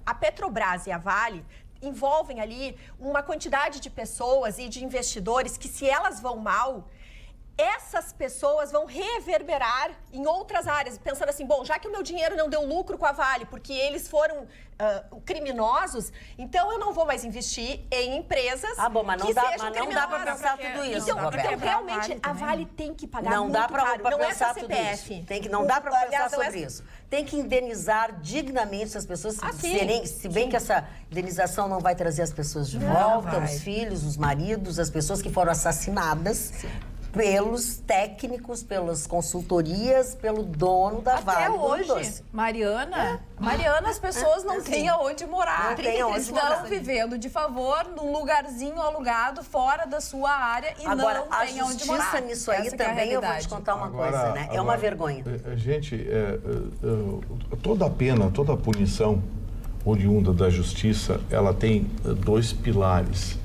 A Petrobras e a Vale envolvem ali uma quantidade de pessoas e de investidores que, se elas vão mal, essas pessoas vão reverberar em outras áreas, pensando assim, bom, já que o meu dinheiro não deu lucro com a Vale, porque eles foram criminosos, então eu não vou mais investir em empresas mas não dá para pensar tudo isso. Então realmente, a Vale tem que pagar não muito dá pra caro. Não pensar é tudo isso. Não dá para pensar sobre isso. Tem que indenizar dignamente essas pessoas, se bem que essa indenização não vai trazer as pessoas de volta, os filhos, os maridos, as pessoas que foram assassinadas. Pelos técnicos, pelas consultorias, pelo dono da Vale. Até hoje, Mariana, as pessoas não têm aonde morar. Estão vivendo de favor num lugarzinho alugado fora da sua área e agora, não têm aonde morar. Agora, a justiça nisso aí também, eu vou te contar uma coisa, né? É uma vergonha. Gente, toda a pena, toda a punição oriunda da justiça, ela tem dois pilares.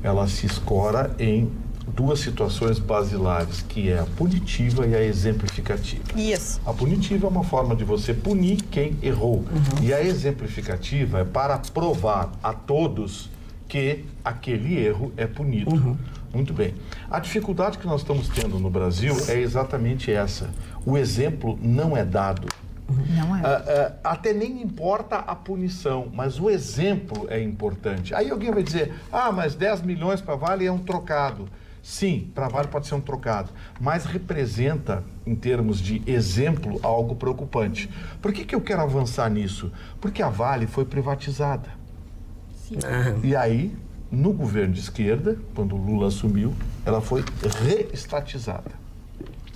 ela se escora em duas situações basilares, que é a punitiva e a exemplificativa. Isso. A punitiva é uma forma de você punir quem errou. E a exemplificativa é para provar a todos que aquele erro é punido. Muito bem. A dificuldade que nós estamos tendo no Brasil é exatamente essa. O exemplo não é dado. Não é. Até nem importa a punição, mas o exemplo é importante. Aí alguém vai dizer, mas 10 milhões para a Vale é um trocado. Sim, para a Vale pode ser um trocado, mas representa, em termos de exemplo, algo preocupante. Por que eu quero avançar nisso? Porque a Vale foi privatizada. Sim. E aí, no governo de esquerda, quando o Lula assumiu, ela foi reestatizada.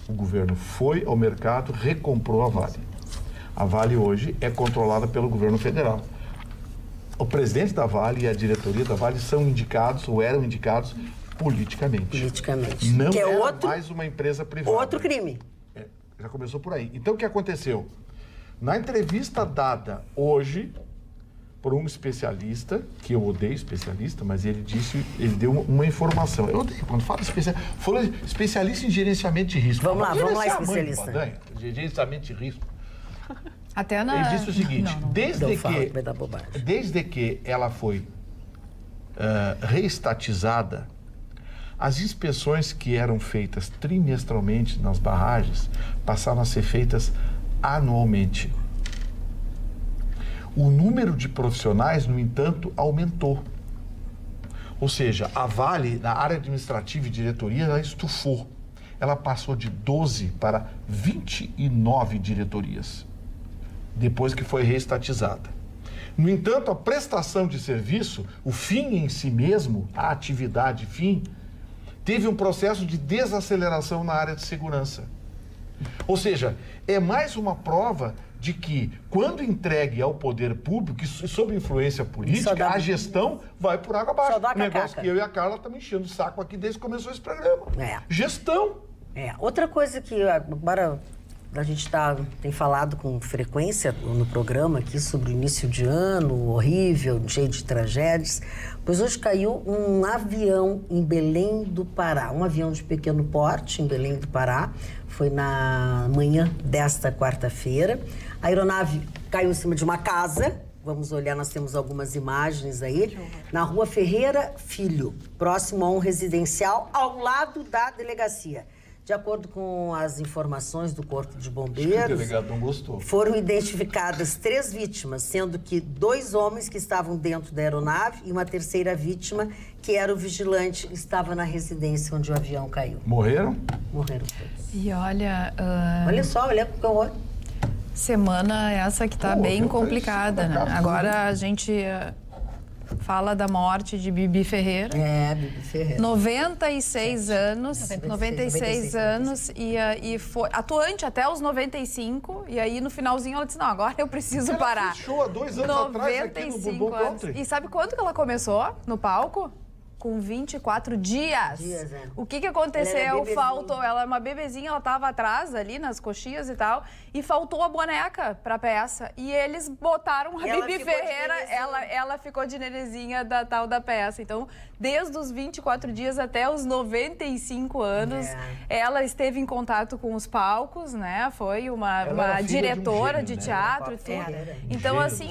O governo foi ao mercado, recomprou a Vale. A Vale hoje é controlada pelo governo federal. O presidente da Vale e a diretoria da Vale são indicados, ou eram indicados, politicamente. Politicamente. Não que é era mais uma empresa privada. Outro crime. Já começou por aí. Então, o que aconteceu? Na entrevista dada hoje por um especialista, que eu odeio especialista, mas ele deu uma informação. Eu odeio, quando fala especialista, falou especialista em gerenciamento de risco. Vamos lá, especialista. Gerenciamento de risco. Até Ele disse o seguinte, desde que ela foi reestatizada, as inspeções que eram feitas trimestralmente nas barragens passaram a ser feitas anualmente. O número de profissionais, no entanto, aumentou. Ou seja, a Vale, na área administrativa e diretoria, ela estufou. Ela passou de 12 para 29 diretorias, depois que foi reestatizada. No entanto, a prestação de serviço, o fim em si mesmo, a atividade fim, teve um processo de desaceleração na área de segurança. Ou seja, é mais uma prova de que, quando entregue ao poder público, e sob influência política, a gestão vai por água abaixo. O negócio que eu e a Carla estamos enchendo o saco aqui desde que começou esse programa. Gestão. Outra coisa que agora a gente tem falado com frequência no programa aqui sobre o início de ano horrível, cheio de tragédias, pois hoje caiu um avião em Belém do Pará, um avião de pequeno porte em Belém do Pará, foi na manhã desta quarta-feira. A aeronave caiu em cima de uma casa, vamos olhar, nós temos algumas imagens aí, na Rua Ferreira Filho, próximo a um residencial ao lado da delegacia. De acordo com as informações do Corpo de Bombeiros, o delegado não gostou. Foram identificadas 3 vítimas, sendo que 2 homens que estavam dentro da aeronave e uma terceira vítima, que era o vigilante, estava na residência onde o avião caiu. Morreram? Morreram todos. E olha... Olha só, olha pro meu olho. Semana essa que tá bem complicada, né? Agora a gente... fala da morte de Bibi Ferreira. Bibi Ferreira. 96 anos. 96 anos. E foi atuante até os 95. E aí, no finalzinho, ela disse, não, agora eu preciso parar. Ela fechou há 2 anos atrás aqui no Bumbum Country. E sabe quando que ela começou no palco? Com 24 dias. O que aconteceu? Faltou. Ela é uma bebezinha, ela estava atrás ali nas coxinhas e tal, e faltou a boneca pra peça. E eles botaram a Bibi Ferreira, ela ficou de nenezinha da tal da peça. Então, desde os 24 dias até os 95 anos, ela esteve em contato com os palcos, né? Foi uma diretora de teatro e tudo. Então, assim,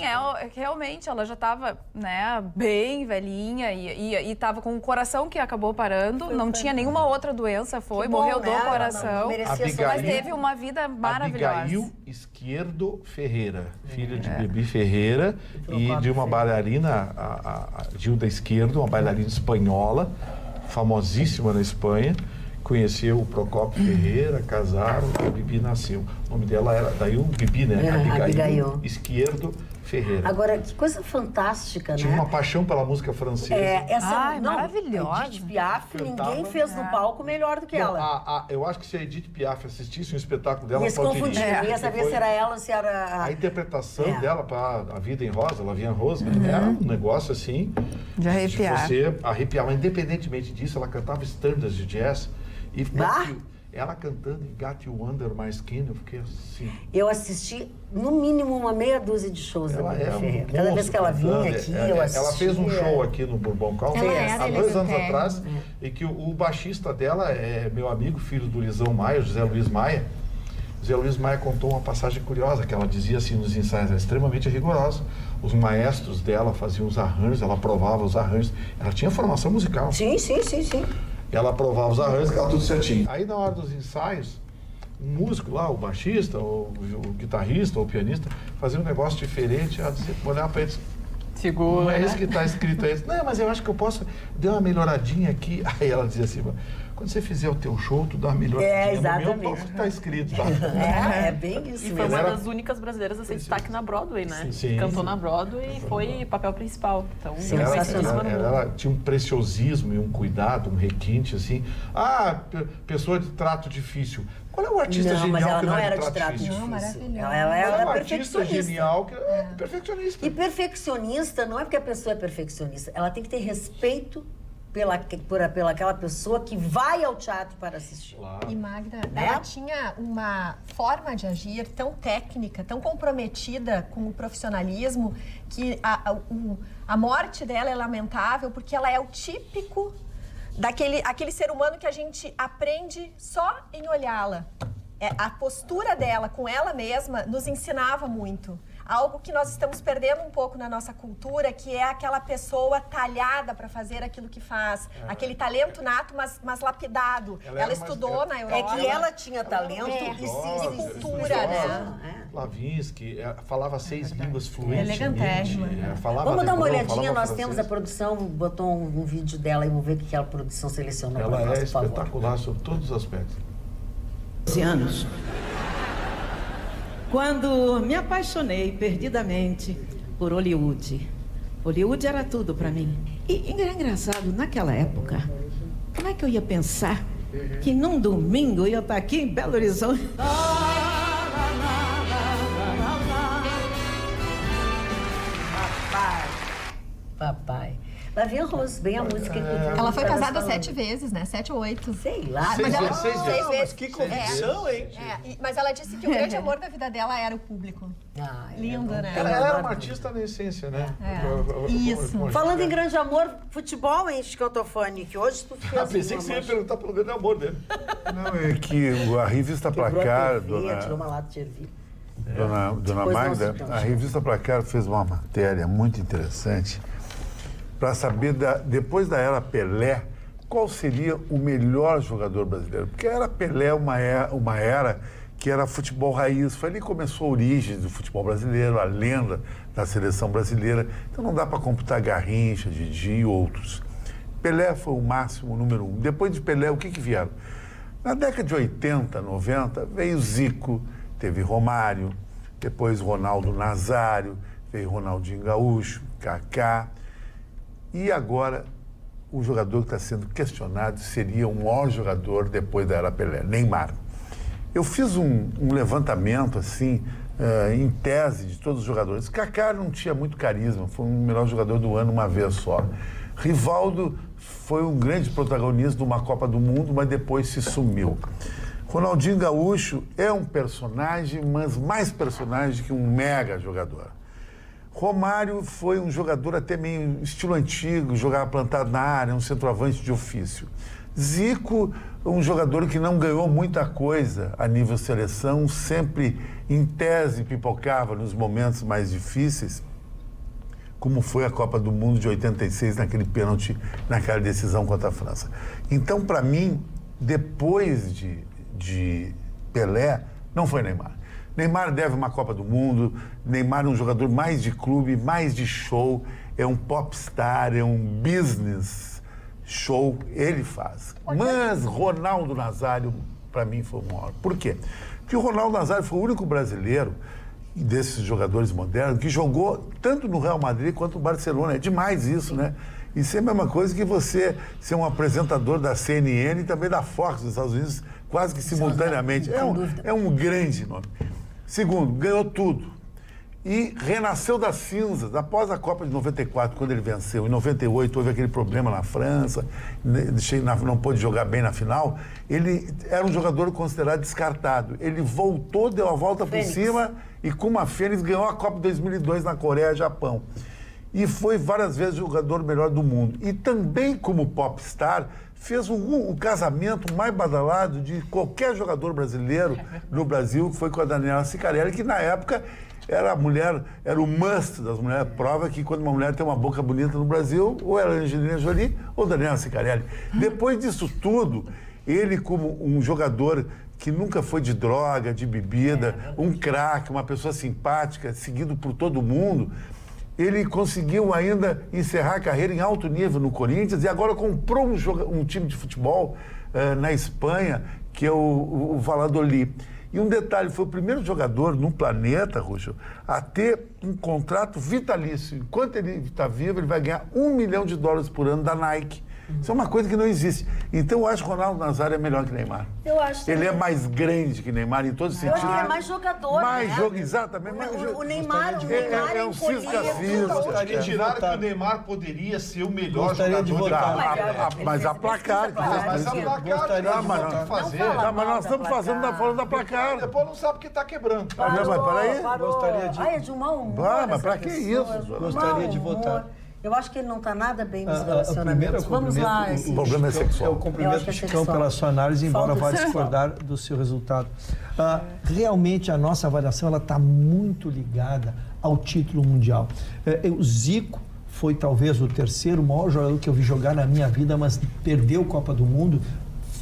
realmente ela já estava, né, bem velhinha e estava com o coração que acabou parando, não tinha nenhuma outra doença, morreu do coração, mas teve uma vida maravilhosa. Abigail Izquierdo Ferreira, filha de Bibi Ferreira e de uma bailarina, a Gilda Izquierdo, uma bailarina espanhola, famosíssima na Espanha, conheceu o Procópio Ferreira, casaram, a Bibi nasceu. O nome dela era, daí o Bibi, né? Abigail Izquierdo Ferreira. Agora, que coisa fantástica, Tinha uma paixão pela música francesa. Maravilhosa. Edith Piaf, ninguém fez no palco melhor do que ela. Eu acho que se a Edith Piaf assistisse um espetáculo dela, ia se confundir, ia saber se era ela ou se era... A interpretação dela para A Vida em Rosa, La Vie en Rose, era um negócio assim... De arrepiar. Você arrepiar. Mas independentemente disso, ela cantava standards de jazz. ela cantando Got You Under My Skin, eu fiquei assim. Eu assisti, no mínimo, uma meia dúzia de shows da Bíblia Ferreira. Cada monstro vez que ela vinha aqui, eu assistia. Ela fez um show aqui no Bourbon Country há 2 anos atrás, e que o baixista dela é meu amigo, filho do Lisão Maia, José Luiz Maia. José Luiz Maia contou uma passagem curiosa, que ela dizia assim nos ensaios, era extremamente rigorosa. Os maestros dela faziam os arranjos, ela provava os arranjos. Ela tinha formação musical. Sim. Ela aprovava os arranjos, ficava tudo certinho. Aí, na hora dos ensaios, o músico lá, o baixista, o guitarrista, ou o pianista, fazia um negócio diferente. Ela dizia, olhava para eles, segura, não é isso que está escrito aí. Não, mas eu acho que eu posso dar uma melhoradinha aqui. Aí ela dizia assim, quando você fizer o teu show, tu dá uma melhoradinha. Exatamente. No meu toque está escrito. Tá? É bem isso. E foi uma das únicas brasileiras a ser destaque na Broadway, né? Sim. Cantou na Broadway e foi papel principal. Então, ela tinha um preciosismo e um cuidado, um requinte, assim. Pessoa de trato difícil. Qual é o artista genial mas ela que não era era de trato difícil? Não, maravilhosa. Ela era artista perfeccionista. Genial que é perfeccionista. E perfeccionista não é porque a pessoa é perfeccionista. Ela tem que ter respeito pela aquela pessoa que vai ao teatro para assistir. Claro. E Magda, ela tinha uma forma de agir tão técnica, tão comprometida com o profissionalismo, que a morte dela é lamentável, porque ela é o típico aquele ser humano que a gente aprende só em olhá-la. A postura dela com ela mesma nos ensinava muito. Algo que nós estamos perdendo um pouco na nossa cultura, que é aquela pessoa talhada para fazer aquilo que faz. Aquele talento nato, mas lapidado. Ela estudou na Europa. É que ela tinha talento e cultura, né? Lavinsky, falava 6 línguas fluentemente. Elegantérrima. Vamos dar uma olhadinha, nós temos a produção, botou um vídeo dela e vamos ver o que a produção selecionou para nós, Ela é por favor. espetacular sobre todos os aspectos. 12 anos. Quando me apaixonei perdidamente por Hollywood. Hollywood era tudo para mim. E era engraçado, naquela época, como é que eu ia pensar que num domingo eu ia estar aqui em Belo Horizonte? Papai. Lavinha Rose, bem a música. Ela foi casada 7 vezes, né? 7 ou 8. Sei lá. Mas ela, 6 6 vezes. Mas que convicção, hein? Mas ela disse que o grande amor da vida dela era o público. Lindo, né? Ela era uma artista na essência, né? Isso. Falando em grande amor, futebol, hein, Escantofone, que hoje tu fez. Pensei que você ia perguntar pelo grande amor dele. Não, é que a revista Placar, tirou uma lata de ervilha. Dona Magda, a revista Placar fez uma matéria muito interessante para saber, depois da era Pelé, qual seria o melhor jogador brasileiro. Porque a era Pelé é uma era que era futebol raiz. Foi ali que começou a origem do futebol brasileiro, a lenda da seleção brasileira. Então não dá para computar Garrincha, Didi e outros. Pelé foi o máximo, o número 1. Depois de Pelé, o que vieram? Na década de 80, 90, veio Zico, teve Romário, depois Ronaldo Nazário, veio Ronaldinho Gaúcho, Kaká. E agora, o jogador que está sendo questionado seria o maior jogador depois da era Pelé, Neymar. Eu fiz um levantamento, assim, em tese de todos os jogadores. Kaká não tinha muito carisma, foi o melhor jogador do ano uma vez só. Rivaldo foi um grande protagonista de uma Copa do Mundo, mas depois se sumiu. Ronaldinho Gaúcho é um personagem, mas mais personagem que um mega jogador. Romário foi um jogador até meio estilo antigo, jogava plantado na área, um centroavante de ofício. Zico, um jogador que não ganhou muita coisa a nível seleção, sempre em tese pipocava nos momentos mais difíceis, como foi a Copa do Mundo de 86, naquele pênalti, naquela decisão contra a França. Então, para mim, depois de Pelé, não foi Neymar. Neymar deve uma Copa do Mundo, Neymar é um jogador mais de clube, mais de show, é um popstar, é um business show, ele faz. Mas Ronaldo Nazário, para mim, foi o maior. Por quê? Porque o Ronaldo Nazário foi o único brasileiro, desses jogadores modernos, que jogou tanto no Real Madrid quanto no Barcelona. É demais isso, né? Isso é a mesma coisa que você ser um apresentador da CNN e também da Fox dos Estados Unidos, quase que simultaneamente. É um grande nome. Segundo, ganhou tudo. e renasceu das cinzas. Após a Copa de 94, quando ele venceu, em 98 houve aquele problema na França, não pôde jogar bem na final, ele era um jogador considerado descartado. Ele voltou, deu a volta por cima e com uma fênix ganhou a Copa de 2002 na Coreia e Japão. E foi várias vezes o jogador melhor do mundo. E também como popstar, fez o casamento mais badalado de qualquer jogador brasileiro no Brasil, que foi com a Daniela Sicarelli, que na época era a mulher, era o must das mulheres. Prova que quando uma mulher tem uma boca bonita no Brasil, ou era Angelina Jolie ou Daniela Sicarelli. Depois disso tudo, ele como um jogador que nunca foi de droga, de bebida, um craque, uma pessoa simpática, seguido por todo mundo, ele conseguiu ainda encerrar a carreira em alto nível no Corinthians e agora comprou um time de futebol na Espanha, que é o Valladolid. E um detalhe, foi o primeiro jogador no planeta, Ruxo, a ter um contrato vitalício. Enquanto ele está vivo, ele vai ganhar $1 milhão por ano da Nike. Isso é uma coisa que não existe. Então, eu acho que o Ronaldo Nazário é melhor que Neymar. Eu acho. Ele é mais grande que Neymar em todos os sentidos. Eu acho que ele é mais jogador, mais jogo, exatamente. O Neymar é um cisca-cisca. Gostaria de tirar que o Neymar poderia ser o melhor jogador de mas a placar. Mas a placar não tem fazer. Mas nós estamos falando da placar. Depois não sabe o que está quebrando. Não, mas peraí. Gostaria de... Ai, é de um mau humor. Mas pra que isso? Gostaria de votar. Eu acho que ele não está nada bem nos relacionamentos. Vamos lá. O problema é sexual. Eu cumprimento o Chicão pela sua análise, embora vá discordar do seu resultado. Realmente, a nossa avaliação está muito ligada ao título mundial. O Zico foi talvez o terceiro maior jogador que eu vi jogar na minha vida, mas perdeu a Copa do Mundo,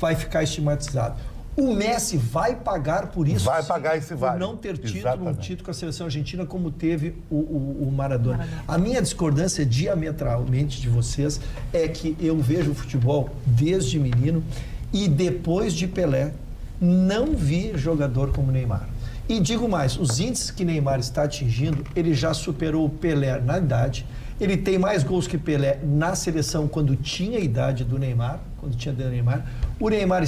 vai ficar estigmatizado. O Messi vai pagar por isso. Vai pagar esse vale. Por não ter tido um título com a seleção argentina como teve o Maradona. A minha discordância diametralmente de vocês é que eu vejo o futebol desde menino e depois de Pelé não vi jogador como Neymar. E digo mais, os índices que Neymar está atingindo, ele já superou o Pelé na idade. Ele tem mais gols que Pelé na seleção quando tinha a idade do Neymar, O Neymar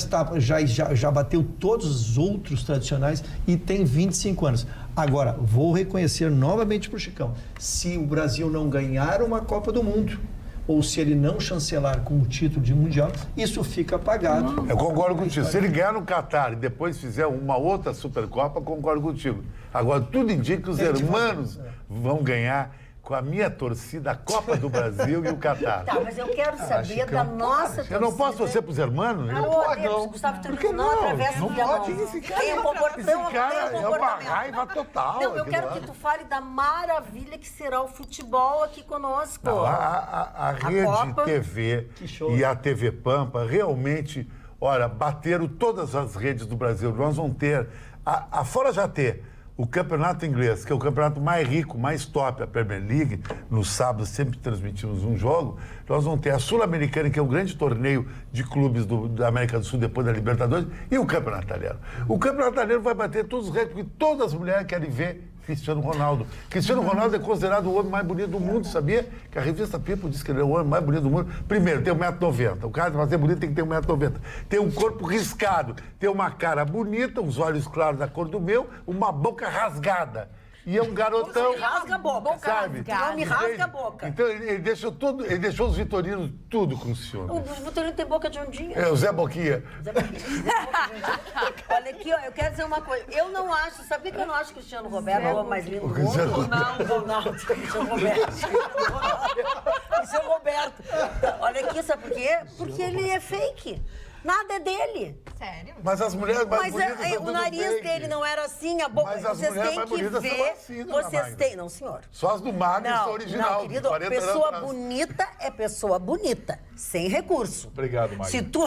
já bateu todos os outros tradicionais e tem 25 anos. Agora, vou reconhecer novamente para o Chicão, se o Brasil não ganhar uma Copa do Mundo, ou se ele não chancelar com o título de Mundial, isso fica apagado. Eu concordo contigo. Se ele ganhar no Catar e depois fizer uma outra Supercopa, concordo contigo. Agora, tudo indica que os hermanos vão ganhar com a minha torcida, a Copa do Brasil e o Catar. Tá, mas eu quero saber da nossa torcida. Eu não posso torcer para os hermanos? Não pode, não. Gustavo Trujillo não atravessa não pode. Esse cara é uma raiva total. Não, eu quero que tu fale da maravilha que será o futebol aqui conosco. Não, a Rede Copa. TV e a TV Pampa realmente, olha, bateram todas as redes do Brasil. Nós vamos ter, fora já ter o campeonato inglês, que é o campeonato mais rico, mais top, a Premier League, no sábado sempre transmitimos um jogo, nós vamos ter a Sul-Americana, que é o grande torneio de clubes da América do Sul, depois da Libertadores, e o campeonato italiano. O campeonato italiano vai bater todos os recordes, porque todas as mulheres querem ver Cristiano Ronaldo. Cristiano Ronaldo é considerado o homem mais bonito do mundo, sabia? Que a revista People diz que ele é o homem mais bonito do mundo. Primeiro, tem 1,90 m. O cara, para ser bonito, tem que ter 1,90 m. Tem um corpo riscado, tem uma cara bonita, os olhos claros da cor do meu, uma boca rasgada. E é um garotão. Você rasga a boca, sabe? Não me rasga a boca. Então ele deixou os vitorinos tudo com ciúme. O vitorino tem boca de ondinha. É, o Zé Boquinha. Olha aqui, ó, eu quero dizer uma coisa. Eu não acho, sabia que eu não acho que o Cristiano Roberto é o homem mais lindo do mundo? Não, Ronaldo, Cristiano Roberto. Cristiano Roberto. Olha aqui, sabe por quê? Porque ele é fake. Nada é dele. Sério? Mas as mulheres mais bonitas o nariz dele não era assim, a boca. Mas as vocês mulheres têm mais que bonitas ver. são assim, Vocês têm. Não, senhor. Só as do Magno são original. Não, querido, pessoa bonita é pessoa bonita, sem recurso. Obrigado, Magno. Se tu.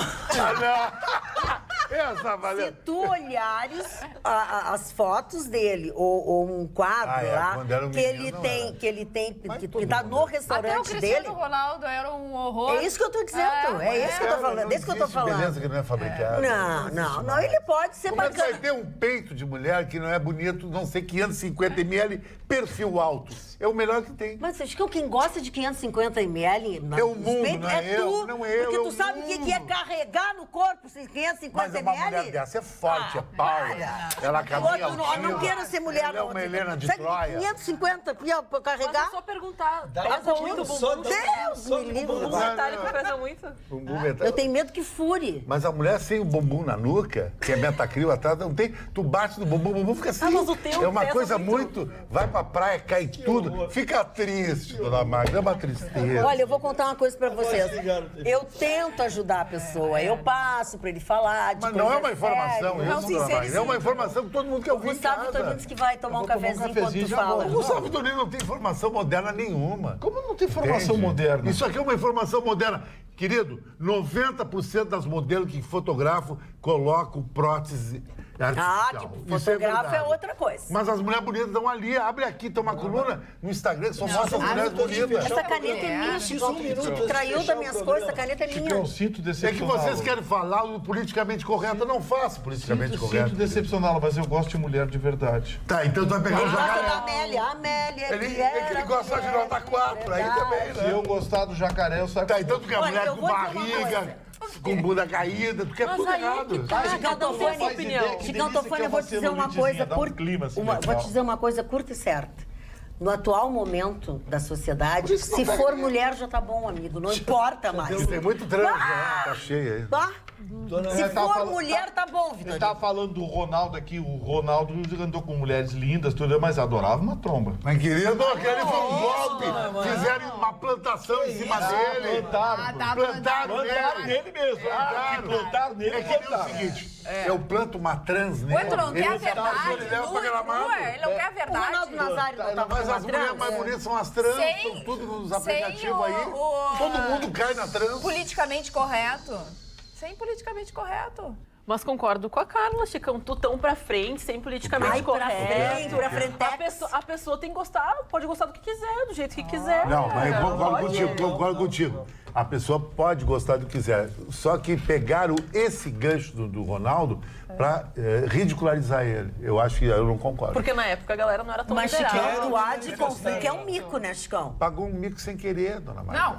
Se tu olhares as fotos dele, ou um quadro lá, que ele tem tá no restaurante até o Cristiano dele. Ronaldo era um horror. É isso que eu tô dizendo. É isso que eu tô falando. É isso que eu tô falando. Beleza que não é fabricada. Não, ele pode ser bacana. Como é que vai ter um peito de mulher que não é bonito, não sei, 550 ml, perfil alto? É o melhor que tem. Mas acho que quem gosta de 550 ml é o mundo, não é eu. Não é eu. Porque tu sabe o que é carregar no corpo 550 Mas Mas uma mulher dessa é forte, é power. Ela caminha Eu não quero ser mulher. Ela é uma Helena de Sabe, Troia. 550 pra carregar? Mas é só perguntar. Dá Pesa muito o bumbum? Deus me livre. O bumbum metálico pesa muito? Eu tenho medo que fure. Mas a mulher sem o bumbum na nuca, que é metacril atrás, não tem. Tu bate no bumbum, o bumbum fica assim. mas o teu é uma pesa coisa muito. Vai pra praia, cai tudo. Fica triste, dona Magda. É uma tristeza. Olha, eu vou contar uma coisa pra vocês. Eu tento ajudar a pessoa. Eu passo pra ele falar. Mas não é uma informação sérias. isso, dona Magda. É uma informação que todo mundo quer ouvir em Gustavo casa. Vitorino disse que vai tomar um cafezinho enquanto tu já fala. volto. O Gustavo Vitorino não tem informação moderna nenhuma. Como não tem informação Entende? moderna? Isso aqui é uma informação moderna. Querido, 90% das modelos que fotografam colocam prótese artificial. Que Isso fotógrafo é verdade. outra coisa. Mas as mulheres bonitas estão ali, abre aqui, tem uma coluna no Instagram que só mostra as mulheres bonitas. Essa caneta é minha, Chico. Tu traiu das minhas coisas, essa caneta é Chico, minha. eu sinto É que decepcioná-lo. vocês querem falar do politicamente correto, eu não faço politicamente correto. Sinto decepcioná-lo, mas eu gosto de mulher de verdade. Tá, então tu vai pegar o Gosta da jacaré. Amélia, a Amélia. Ele gosta de nota 4, aí também, Se né? eu gostar do jacaré, eu saio. Tá, então tu quer Olha, mulher eu com vou dizer uma barriga, coisa. com bunda caída, tu quer tudo errado. Chicão Tofani, Chicão Tofani, eu vou te dizer uma coisa vou te dizer uma coisa curta e certa. No atual momento da sociedade, se for mulher já tá bom, amigo. Não importa mais. Tem muito trans, né? Tá cheio aí. Tá? Se Ele tava for falando- mulher, tá bom, Ele Vitor. tava falando do Ronaldo aqui, o Ronaldo andou com mulheres lindas, tudo, mas adorava uma tromba. Mas querido, aquele foi um golpe. Fizeram uma plantação em cima dele. Plantaram nele. mesmo. Plantaram nele. É que nem o seguinte, eu planto uma trans nele. O tu não quer a verdade? Ele leva pra Gramado. Ele não quer a O verdade. Ronaldo Nazário não tava Mas com as uma mulheres mais trans? bonitas são as trans, Sem- estão tudo nos sem aplicativos aí. o- Todo mundo cai na trans. Politicamente correto. Sem politicamente correto. Mas concordo com a Carla, Chicão. Tu tão pra frente, sem politicamente Ai, pra correto. frente, pra frente. A pessoa tem que gostar, pode gostar do que quiser, do jeito que quiser. Não, mas eu Pode. concordo contigo. A pessoa pode gostar do que quiser. Só que pegaram esse gancho do Ronaldo pra ridicularizar ele. Eu acho que eu não concordo. Porque na época a galera não era tão Mas liberal. Chicão, tu há de convir que é um mico, né, Chicão? Pagou um mico sem querer, dona Maria.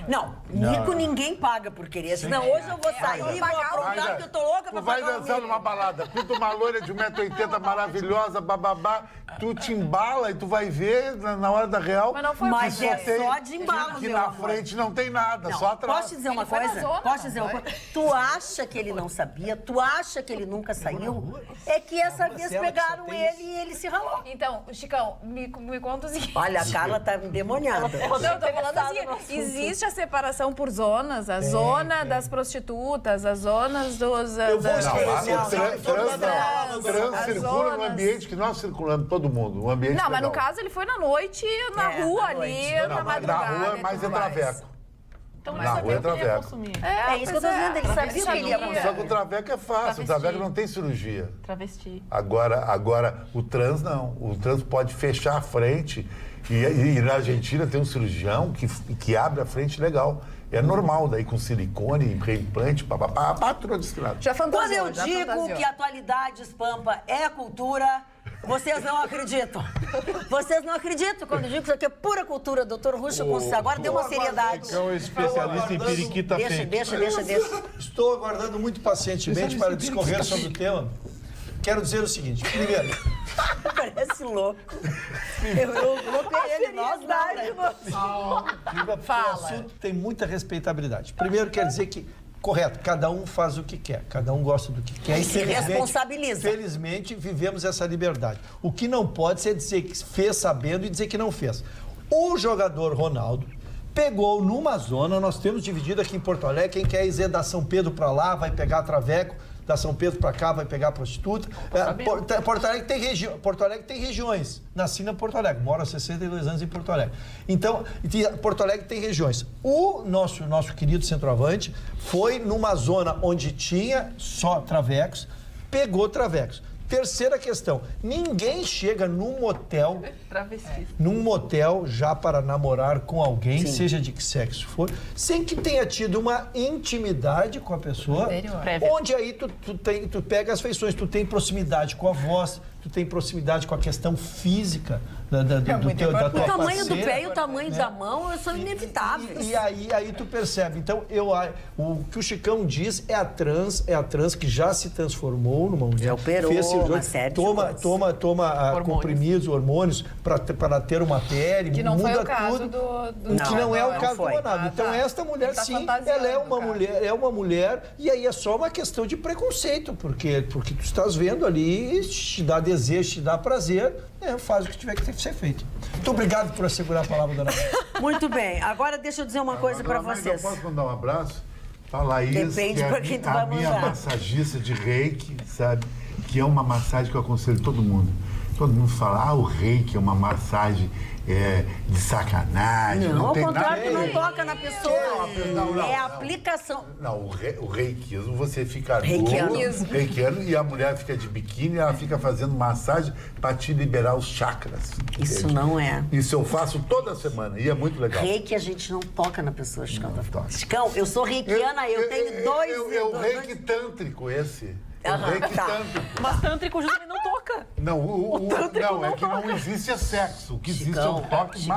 Não, mico ninguém paga por querer. Senão hoje eu vou sair e vou aprontar que eu tô louca pra Tu vai pagar o dançar mico. numa balada, pinta uma loira de 1,80m maravilhosa, bababá, tu te embala e tu vai ver na hora da real. Mas não foi Mas que é tem- só de embalo, que meu na amor. frente não tem nada, Não, só atrás. posso te dizer uma foi na coisa? zona, Posso te dizer uma coisa? Tu acha que ele não sabia? Tu acha que ele nunca saiu? É que essa vez Marcela, pegaram que só tem ele e ele se ralou. Então, Chicão, me conta o seguinte. Olha, a Carla tá endemoniada. Não, eu tô falando assim, no assunto. existe a separação por zonas, a zona das prostitutas, as zonas dos... Eu vou das- escrever. Trans as circula no zonas. ambiente que nós circulamos, todo mundo. Um ambiente Não, mas no legal. caso ele foi na noite, na rua na ali, noite. na Não, mas madrugada. na rua é e mais tudo traveco. Então, Na mas rua é sabia o que ele ia traveco. consumir. É isso que eu tô dizendo, ele sabia o que ele ia sabia. acontecer. Só que o traveco é fácil, o Travesti. traveco não tem cirurgia. Travesti. Agora, o trans não. O trans pode fechar a frente e na Argentina tem um cirurgião que abre a frente legal. É normal, daí com silicone, reimplante, papapá, tudo descriado. Já fantasiou, Quando eu já digo fantasiou. que a atualidade Pampa é cultura, vocês não acreditam. Vocês não acreditam quando eu digo que isso aqui é pura cultura, doutor Ruxa Conceição. Agora deu uma seriedade. É um especialista em periquita fake. Deixa. Estou aguardando muito pacientemente para discorrer sobre o tema. Quero dizer o seguinte. Primeiro, Parece louco. Eu louquei ele, nós não, né? o assunto tem muita respeitabilidade. Primeiro, quer dizer que, correto, cada um faz o que quer, cada um gosta do que quer. E se responsabiliza. Felizmente, vivemos essa liberdade. O que não pode ser dizer que fez sabendo e dizer que não fez. O jogador Ronaldo pegou numa zona, nós temos dividido aqui em Porto Alegre, quem quer ir da São Pedro para lá vai pegar traveco, da São Pedro para cá vai pegar prostituta. Porto Alegre tem regiões. Nasci na Porto Alegre, moro há 62 anos em Porto Alegre. Então, Porto Alegre tem regiões. O nosso querido centroavante foi numa zona onde tinha só travecos, pegou travecos. Terceira questão, ninguém chega num motel já para namorar com alguém, seja de que sexo for, sem que tenha tido uma intimidade com a pessoa, Prévia. onde aí tu pega as feições, tu tem proximidade com a voz, tu tem proximidade com a questão física da tua O tamanho parceira, do pé e o tamanho da mão são inevitáveis. E aí tu percebe. Então, o que o Chicão diz é a trans que já se transformou numa mulher. Já operou uma série de coisas. Toma comprimidos, hormônios, para ter uma pele, Que não muda foi o caso tudo. do que não é o caso do foi. Ronaldo. Então, esta mulher, Tá sim, fantasiando, ela é uma cara. mulher, e aí é só uma questão de preconceito, porque tu estás vendo ali, te dá desejo, te dá prazer, faz o que tiver que ser feito. Muito obrigado por assegurar a palavra, dona Maria. Muito bem. Agora deixa eu dizer uma coisa para vocês. Eu posso mandar um abraço? A Laís, Depende que é pra quem tu a vai minha mandar. massagista de reiki, sabe? Que é uma massagem que eu aconselho todo mundo. Todo mundo fala, o reiki é uma massagem de sacanagem. Não, ao tem contrário, tu nada. não toca na pessoa. Não, É a aplicação. Não, o reikiismo, você fica Reikiano. reikiano e a mulher fica de biquíni, ela fica fazendo massagem para te liberar os chakras. Isso entende? não é. Isso eu faço toda semana e é muito legal. Reiki a gente não toca na pessoa, Chicão. toca. Chicão, eu sou reikiana, eu tenho dois... É o reiki tântrico esse. Aham, o reiki tá. tântrico. Mas tântrico justamente não toca. Não, tântrico é que não existe sexo. O que existe é Chicão, um toque de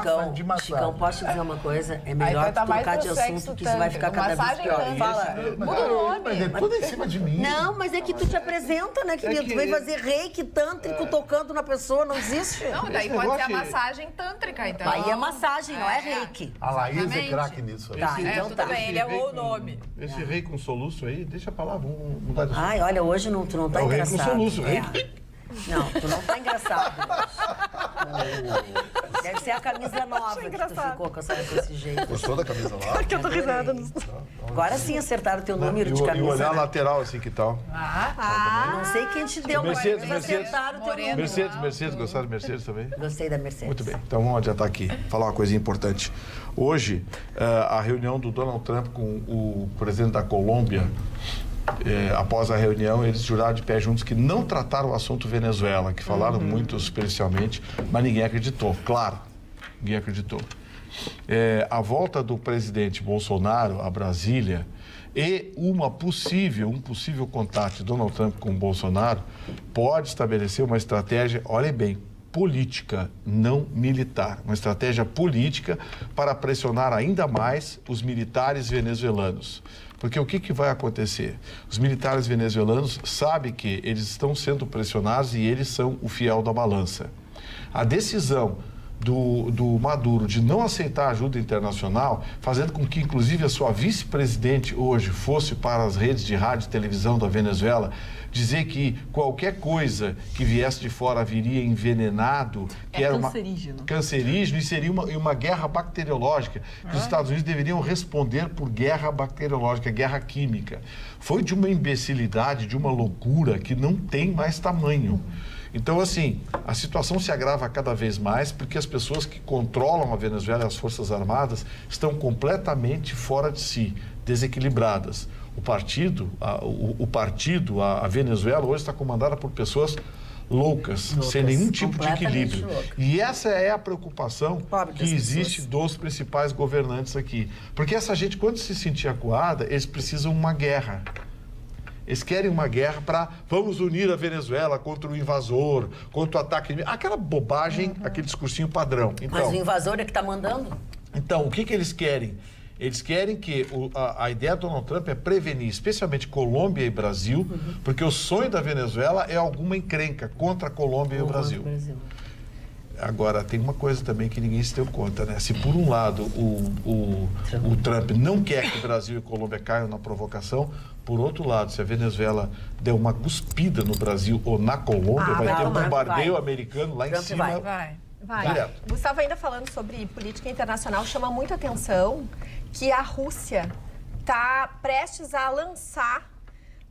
massagem. Chicão, posso te dizer uma coisa? É melhor tá tu mais trocar de pro sexo assunto, que isso vai ficar tântrico. cada vez Massagem pior. tântrica. Fala. Muda o nome. Mas é tudo em cima de mim. Não, mas é que tu te apresenta, né, querido? Tu vem fazer reiki tântrico tocando na pessoa, não existe? Não, daí pode ser a massagem tântrica, então. Aí é massagem, não é reiki. A Laís é Exatamente. craque nisso. Tá, então tudo tá. bem, ele errou o nome. Esse rei com soluço aí, deixa pra lá, vamos mudar de assunto. Ai, olha, hoje tu não tá É o rei com engraçado. soluço, É. rei. Não, tu não tá engraçado. Deve ser a camisa nova que tu ficou com esse jeito. Gostou da camisa lá? Que eu tô risada. Agora sim acertaram o teu número E de o camisa. olhar né? lateral, assim, que tal? Não sei quem te deu, mas Mercedes, eles Mercedes. acertaram o teu número. Mercedes, gostaram de Mercedes também? Gostei da Mercedes. Muito bem, então vamos adiantar aqui, falar uma coisa importante. Hoje, a reunião do Donald Trump com o presidente da Colômbia, após a reunião, eles juraram de pé juntos que não trataram o assunto Venezuela, que falaram muito superficialmente, mas ninguém acreditou, claro, ninguém acreditou. A volta do presidente Bolsonaro a Brasília e um possível contato de Donald Trump com o Bolsonaro pode estabelecer uma estratégia, olhem bem, política, não militar. Uma estratégia política para pressionar ainda mais os militares venezuelanos. Porque o que vai acontecer? Os militares venezuelanos sabem que eles estão sendo pressionados e eles são o fiel da balança. A decisão do Maduro de não aceitar ajuda internacional, fazendo com que, inclusive, a sua vice-presidente hoje fosse para as redes de rádio e televisão da Venezuela dizer que qualquer coisa que viesse de fora viria envenenado, que era cancerígeno e seria uma guerra bacteriológica, que os Estados Unidos deveriam responder por guerra bacteriológica, guerra química. Foi de uma imbecilidade, de uma loucura que não tem mais tamanho. Então, assim, a situação se agrava cada vez mais porque as pessoas que controlam a Venezuela e as Forças Armadas estão completamente fora de si, desequilibradas. A Venezuela hoje está comandada por pessoas loucas, sem nenhum tipo de equilíbrio. E essa é a preocupação que existe dos principais governantes aqui. Porque essa gente, quando se sentir acuada, eles precisam de uma guerra. Eles querem uma guerra para vamos unir a Venezuela contra o invasor, contra o ataque... Aquela bobagem, aquele discursinho padrão. Então, mas o invasor é que está mandando? Então, o que eles querem? Eles querem que a ideia do Donald Trump é prevenir, especialmente Colômbia e Brasil, porque o sonho da Venezuela é alguma encrenca contra a Colômbia e o Brasil. Agora, tem uma coisa também que ninguém se deu conta, né? Se por um lado o Trump não quer que o Brasil e a Colômbia caiam na provocação, por outro lado, se a Venezuela der uma cuspida no Brasil ou na Colômbia, vai ter um bombardeio americano lá em cima. Vai. Direto. Gustavo, ainda falando sobre política internacional, chama muito atenção que a Rússia está prestes a lançar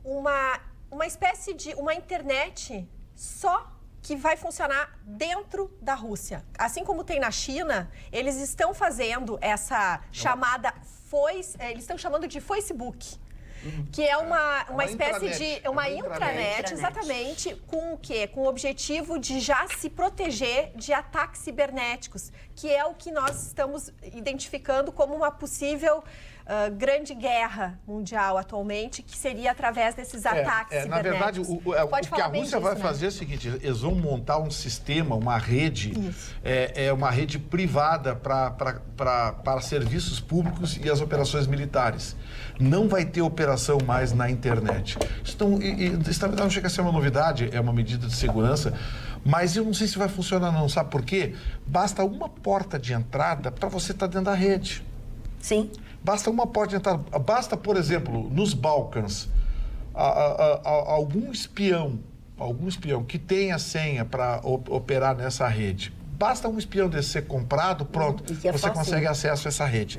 uma espécie de uma internet só que vai funcionar dentro da Rússia. Assim como tem na China, eles estão fazendo essa chamada eles estão chamando de Facebook. Que é uma espécie de uma intranet, exatamente, com o quê? Com o objetivo de já se proteger de ataques cibernéticos, que é o que nós estamos identificando como uma possível grande guerra mundial atualmente, que seria através desses ataques cibernéticos. Na verdade, o que a Rússia vai fazer é o seguinte, eles vão montar um sistema, uma rede, uma rede privada para serviços públicos e as operações militares. Não vai ter operação mais na internet. Não chega a ser uma novidade, é uma medida de segurança, mas eu não sei se vai funcionar não, sabe por quê? Basta uma porta de entrada para você estar dentro da rede. Sim. Basta uma porta de entrada. Basta, por exemplo, nos Balcãs, algum espião que tenha senha para operar nessa rede. Basta um espião desse ser comprado, pronto, você consegue acesso a essa rede.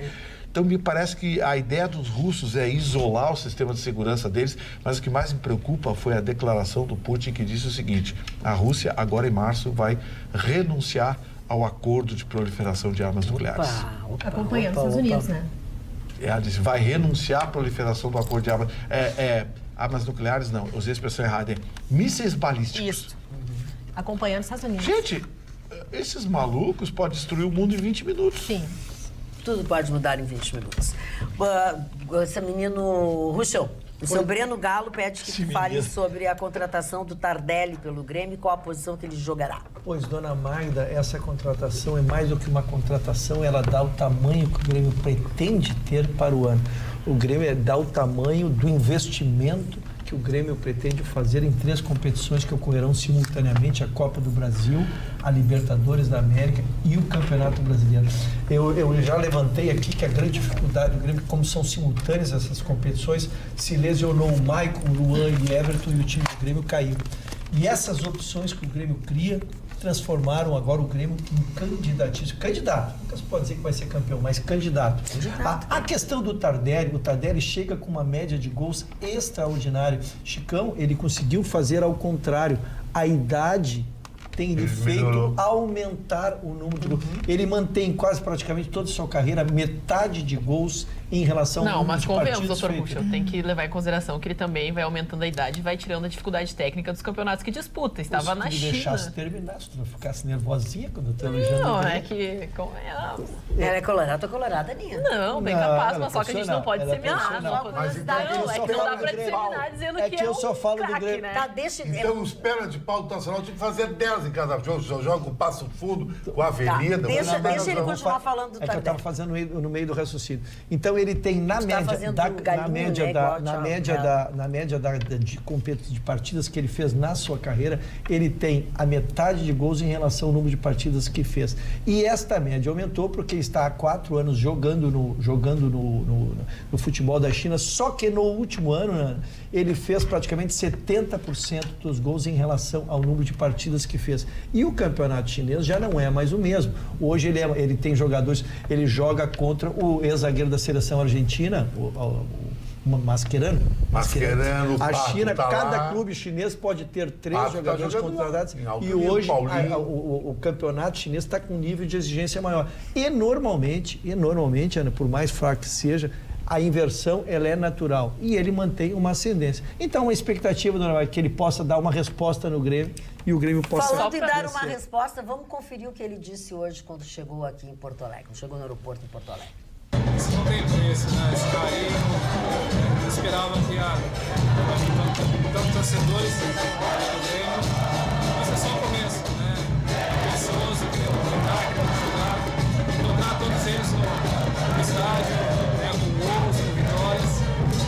Então, me parece que a ideia dos russos é isolar o sistema de segurança deles, mas o que mais me preocupa foi a declaração do Putin, que disse o seguinte: a Rússia, agora em março, vai renunciar ao acordo de proliferação de armas nucleares. Acompanhando os Estados Unidos, né? Ela disse, vai renunciar à proliferação do acordo de armas... armas nucleares, não, usei a expressão errada, mísseis balísticos. Isso. Acompanhando os Estados Unidos. Gente, esses malucos podem destruir o mundo em 20 minutos. Sim. Tudo pode mudar em 20 minutos. Esse menino Ruschel, o seu Breno Galo pede que fale sobre a contratação do Tardelli pelo Grêmio e qual a posição que ele jogará. Pois, dona Magda, essa contratação é mais do que uma contratação, ela dá o tamanho que o Grêmio pretende ter para o ano. O Grêmio dá o tamanho do investimento que o Grêmio pretende fazer em 3 competições que ocorrerão simultaneamente: a Copa do Brasil, a Libertadores da América e o Campeonato Brasileiro. Eu já levantei aqui que a grande dificuldade do Grêmio, como são simultâneas essas competições, se lesionou o Maicon, o Luan e o Everton e o time do Grêmio caiu. E essas opções que o Grêmio cria transformaram agora o Grêmio em candidatíssimo. Candidato, nunca se pode dizer que vai ser campeão, mas candidato. A questão do Tardelli, o Tardelli chega com uma média de gols extraordinária. Chicão, ele conseguiu fazer ao contrário. A idade tem lhe feito aumentar o número de gols. Ele mantém quase praticamente toda a sua carreira metade de gols em relação ao número de partidas. Não, mas convenhamos, doutor Ruschel, tem que levar em consideração que ele também vai aumentando a idade e vai tirando a dificuldade técnica dos campeonatos que disputa. Estava na China. Se tu deixasse terminar, se tu não ficasse nervosinha quando eu estou elogiando. Não, é que... Convenhamos. Ela é colorada, tô colorada, Ninha. Não, bem capaz, mas só que a gente não pode disseminar. Não, é que não dá para disseminar dizendo que eu só falo do Grêmio. Então, os pênaltis de Paulo Nacional tinha que fazer 10 em cada jogo. Joga com o Passo Fundo, com a Avenida. Deixa ele continuar falando do Tardelli. É que eu estava fazendo no meio do raciocínio. Então, ele tem na média de partidas que ele fez na sua carreira, ele tem a metade de gols em relação ao número de partidas que fez. E esta média aumentou porque está há 4 anos jogando no futebol da China, só que no último ano, ele fez praticamente 70% dos gols em relação ao número de partidas que fez. E o campeonato chinês já não é mais o mesmo. Hoje ele tem jogadores, ele joga contra o ex-zagueiro da seleção argentina, Mascherano. A China, cada clube chinês pode ter 3 jogadores contratados e hoje o campeonato chinês está com um nível de exigência maior. E normalmente, Ana, por mais fraco que seja, a inversão ela é natural e ele mantém uma ascendência. Então, a expectativa, dona Maria, é que ele possa dar uma resposta no Grêmio e o Grêmio possa... Falando em dar uma resposta, vamos conferir o que ele disse hoje quando chegou aqui em Porto Alegre, chegou no aeroporto em Porto Alegre. Isso não tem preço, né? Esse carinho, eu esperava que tantos torcedores do Grêmio, mas é só o começo, né? Pessoas querendo jogar todos eles no estádio, né? Com gols, com vitórias.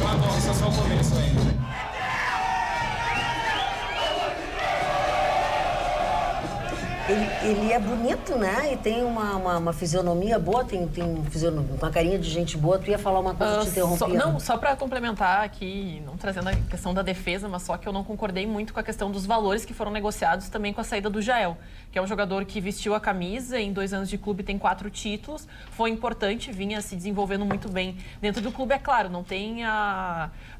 Mas bom, isso é só o começo ainda. Ele é bonito, né? E tem uma fisionomia boa, tem uma carinha de gente boa. Tu ia falar uma coisa, te interrompi. Só para complementar aqui, não trazendo a questão da defesa, mas só que eu não concordei muito com a questão dos valores que foram negociados também com a saída do Jael, que é um jogador que vestiu a camisa, em 2 anos de clube tem 4 títulos, foi importante, vinha se desenvolvendo muito bem dentro do clube, é claro,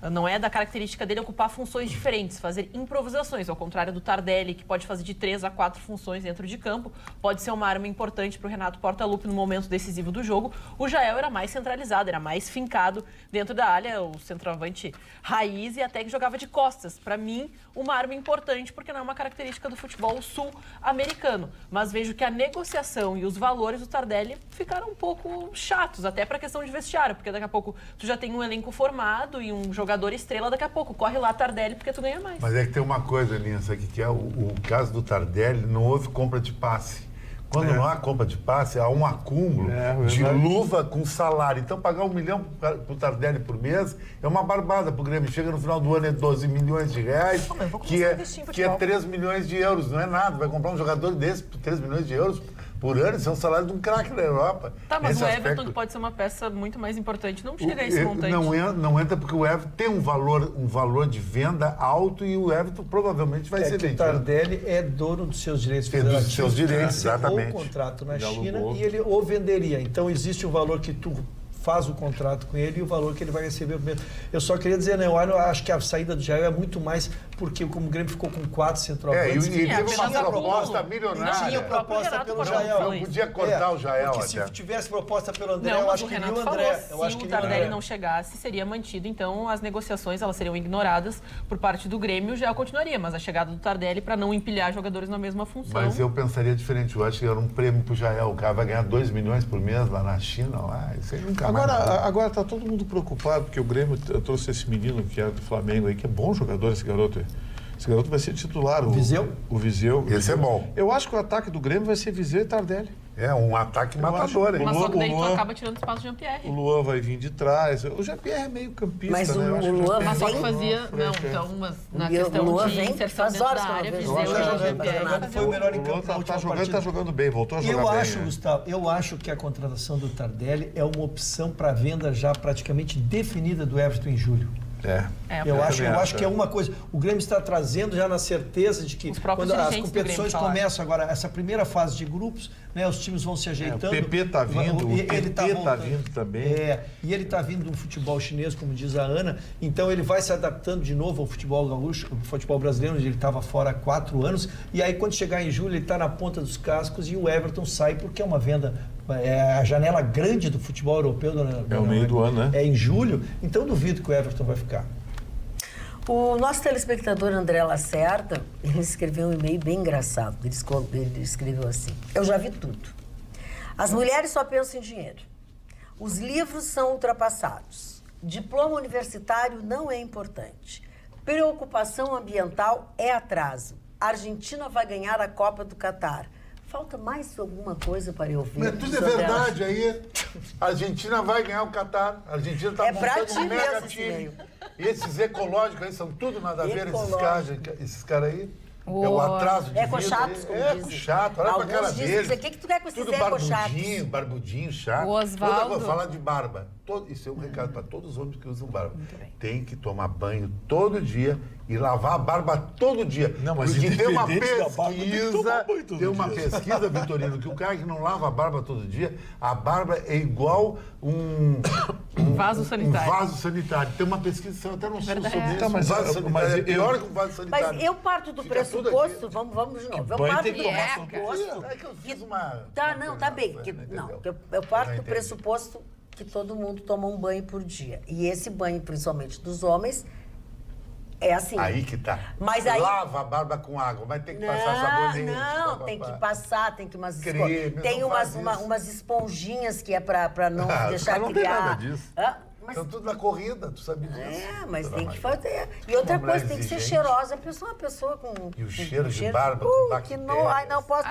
não é da característica dele ocupar funções diferentes, fazer improvisações, ao contrário do Tardelli, que pode fazer de 3 a 4 funções dentro de campo. campo, pode ser uma arma importante para o Renato Portaluppi no momento decisivo do jogo. O Jael era mais centralizado, era mais fincado dentro da área, o centroavante raiz, e até que jogava de costas. Para mim, uma arma importante, porque não é uma característica do futebol sul-americano. Mas vejo que a negociação e os valores do Tardelli ficaram um pouco chatos, até para a questão de vestiário, porque daqui a pouco tu já tem um elenco formado e um jogador estrela, daqui a pouco corre lá Tardelli porque tu ganha mais. Mas é que tem uma coisa, Linha, aqui, que é o caso do Tardelli, não houve compra de passe. Quando não há compra de passe, há um acúmulo de luva com salário. Então, pagar R$1 milhão para o Tardelli por mês é uma barbada para o Grêmio. Chega no final do ano é 12 milhões de reais, que é 3 milhões de euros. Não é nada. Vai comprar um jogador desse por 3 milhões de euros por ano, isso é um salário de um craque na Europa. Tá, mas o Everton, que pode ser uma peça muito mais importante, não chega a esse montante. Não entra porque o Everton tem um valor de venda alto e o Everton provavelmente vai ser vendido. O Tardelli é dono dos seus direitos federativos. Dos seus direitos, exatamente. Ou o contrato na China e ele o venderia. Então existe um valor que tu faz o contrato com ele e o valor que ele vai receber. Eu só queria dizer, né, eu acho que a saída do Jael é muito mais porque como o Grêmio ficou com 4 centroavantes. E ele teve uma proposta milionária. Não tinha proposta pelo Jael. Não podia cortar o Jael porque até. Se tivesse proposta pelo André, eu acho que o André. Se o Tardelli não chegasse, seria mantido. Então, as negociações elas seriam ignoradas por parte do Grêmio, o Jael continuaria. Mas a chegada do Tardelli, para não empilhar jogadores na mesma função... Mas eu pensaria diferente. Eu acho que era um prêmio pro Jael. O cara vai ganhar 2 milhões por mês lá na China. Lá. Isso aí nunca mais... Agora tá todo mundo preocupado, porque o Grêmio trouxe esse menino que é do Flamengo aí, que é bom jogador, esse garoto aí. Esse garoto vai ser titular. O Viseu. Esse é bom. Eu acho que o ataque do Grêmio vai ser Viseu e Tardelli. É um ataque matador, hein? Mas só que daí tu acaba tirando o espaço do Jean-Pierre. O Luan vai vir de trás. O Jean-Pierre é meio campista, mas né? o Luan mas só que fazia... Não, então, mas na questão de inserção dentro da área, Viseu e Jean-Pierre... Foi o melhor em campo. Tá jogando bem, voltou a jogar bem. Gustavo, eu acho que a contratação do Tardelli é uma opção para venda já praticamente definida do Everton em julho. Eu acho que é uma coisa. O Grêmio está trazendo já na certeza de que quando as competições começam agora, essa primeira fase de grupos, né, os times vão se ajeitando. O PP está vindo, ele está vindo também. E ele está vindo do futebol chinês, como diz a Ana, então ele vai se adaptando de novo ao futebol gaúcho, ao futebol brasileiro, onde ele estava fora há 4 anos, e aí quando chegar em julho ele está na ponta dos cascos e o Everton sai porque é uma venda. É a janela grande do futebol europeu. É o meio do ano, né? É em julho, então duvido que o Everton vai ficar. O nosso telespectador André Lacerda, ele escreveu um e-mail bem engraçado. Ele escreveu assim: eu já vi tudo. As mulheres só pensam em dinheiro. Os livros são ultrapassados. Diploma universitário não é importante. Preocupação ambiental é atraso. A Argentina vai ganhar a Copa do Catar. Falta mais alguma coisa para eu ver? Mas tudo é verdade aí. A Argentina vai ganhar o Catar. A Argentina está montando um mega time. E esses ecológicos aí são tudo nada a ver, esses caras aí. É o atraso de ecochatos, como dizem. Ecochato, olha pra cara deles. O que tu quer com esses ecochatos? Barbudinho, chato. O Osvaldo... Vou falar de barba. Isso é um recado para todos os homens que usam barba. Tem que tomar banho todo dia e lavar a barba todo dia. Não, mas porque tem uma pesquisa, Vitorino, que o cara que não lava a barba todo dia, a barba é igual um vaso sanitário. Um vaso sanitário. Tem uma pesquisa, eu até não sei sobre isso. Tá, mas vaso sanitário é pior que um vaso sanitário. Mas eu parto do pressuposto, vamos de novo. Eu parto do pressuposto. É que eu fiz uma... Tá bem. Eu parto do pressuposto que todo mundo toma um banho por dia. E esse banho, principalmente dos homens, é assim. Aí que tá. Mas aí... Lava a barba com água, vai ter que passar sabonete. Não, tem que passar, tem que tem umas esponjinhas que é pra não deixar criar. Não tem nada disso. Estão tudo na corrida, tu sabe disso. Mas tem que fazer. E outra coisa, tem que ser cheirosa. Uma pessoa com... E o cheiro de barba com bactérias. Ai, não posso...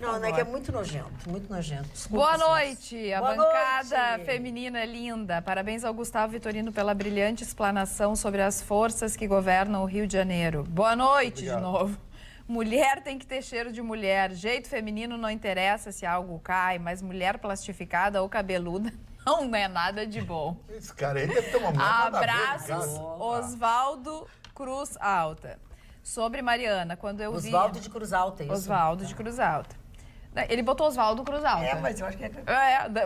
Não, é que é muito nojento, muito nojento. Desculpa, boa noite, a bancada feminina linda. Parabéns ao Gustavo Vitorino pela brilhante explanação sobre as forças que governam o Rio de Janeiro. Boa noite. Obrigado. De novo. Mulher tem que ter cheiro de mulher. Jeito feminino não interessa se algo cai, mas mulher plastificada ou cabeluda não é nada de bom. Esse cara aí deve ter uma mulher. Abraços, Osvaldo Cruz Alta. Sobre Mariana, quando eu vi... Osvaldo de Cruz Alta, isso. Osvaldo de Cruz Alta. Ele botou Oswaldo Cruz Alta. Mas eu acho que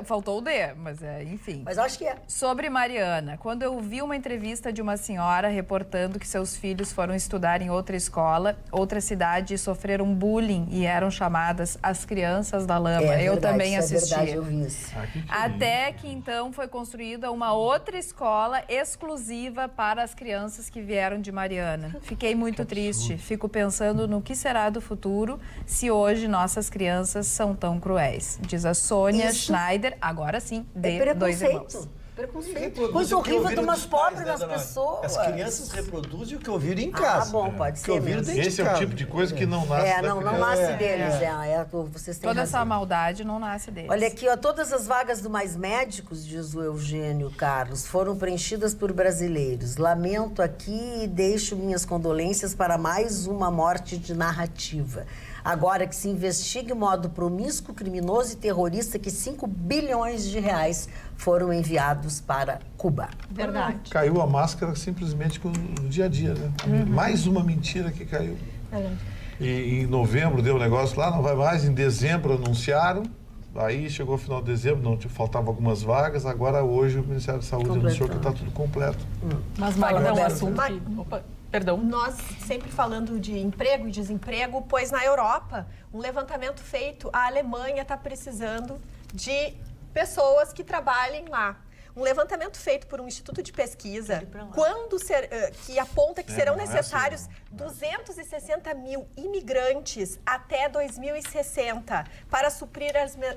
Faltou o D, mas enfim. Mas eu acho que é. Sobre Mariana, quando eu vi uma entrevista de uma senhora reportando que seus filhos foram estudar em outra escola, outra cidade, e sofreram bullying e eram chamadas as crianças da lama. Eu também assisti. É verdade, eu vi isso. Até que então foi construída uma outra escola exclusiva para as crianças que vieram de Mariana. Fiquei muito triste. Fico pensando no que será do futuro se hoje nossas crianças são tão cruéis. Diz a Sônia Schneider, agora sim, de dois irmãos. Preconceito. Coisa horrível de umas pobres das pessoas. As crianças reproduzem o que ouviram em casa. Bom, pode ser. Esse é o tipo de coisa que não nasce não nasce deles. Vocês têm Toda razão. essa maldade não nasce deles. Olha aqui, todas as vagas do Mais Médicos, diz o Eugênio Carlos, foram preenchidas por brasileiros. Lamento aqui e deixo minhas condolências para mais uma morte de narrativa. Agora que se investigue o modo promíscuo, criminoso e terrorista que 5 bilhões de reais foram enviados para Cuba. Verdade. Caiu a máscara simplesmente no dia a dia, né? Mais uma mentira que caiu. E em novembro deu um negócio lá, não vai mais. Em dezembro anunciaram. Aí chegou o final de dezembro, faltavam algumas vagas. Agora hoje o Ministério da Saúde anunciou que está tudo completo. Mas, Magda, é um assunto que... Perdão. Nós sempre falando de emprego e desemprego, pois na Europa, um levantamento feito, a Alemanha está precisando de pessoas que trabalhem lá. Um levantamento feito por um instituto de pesquisa, que aponta que serão necessários 260 mil imigrantes até 2060 para suprir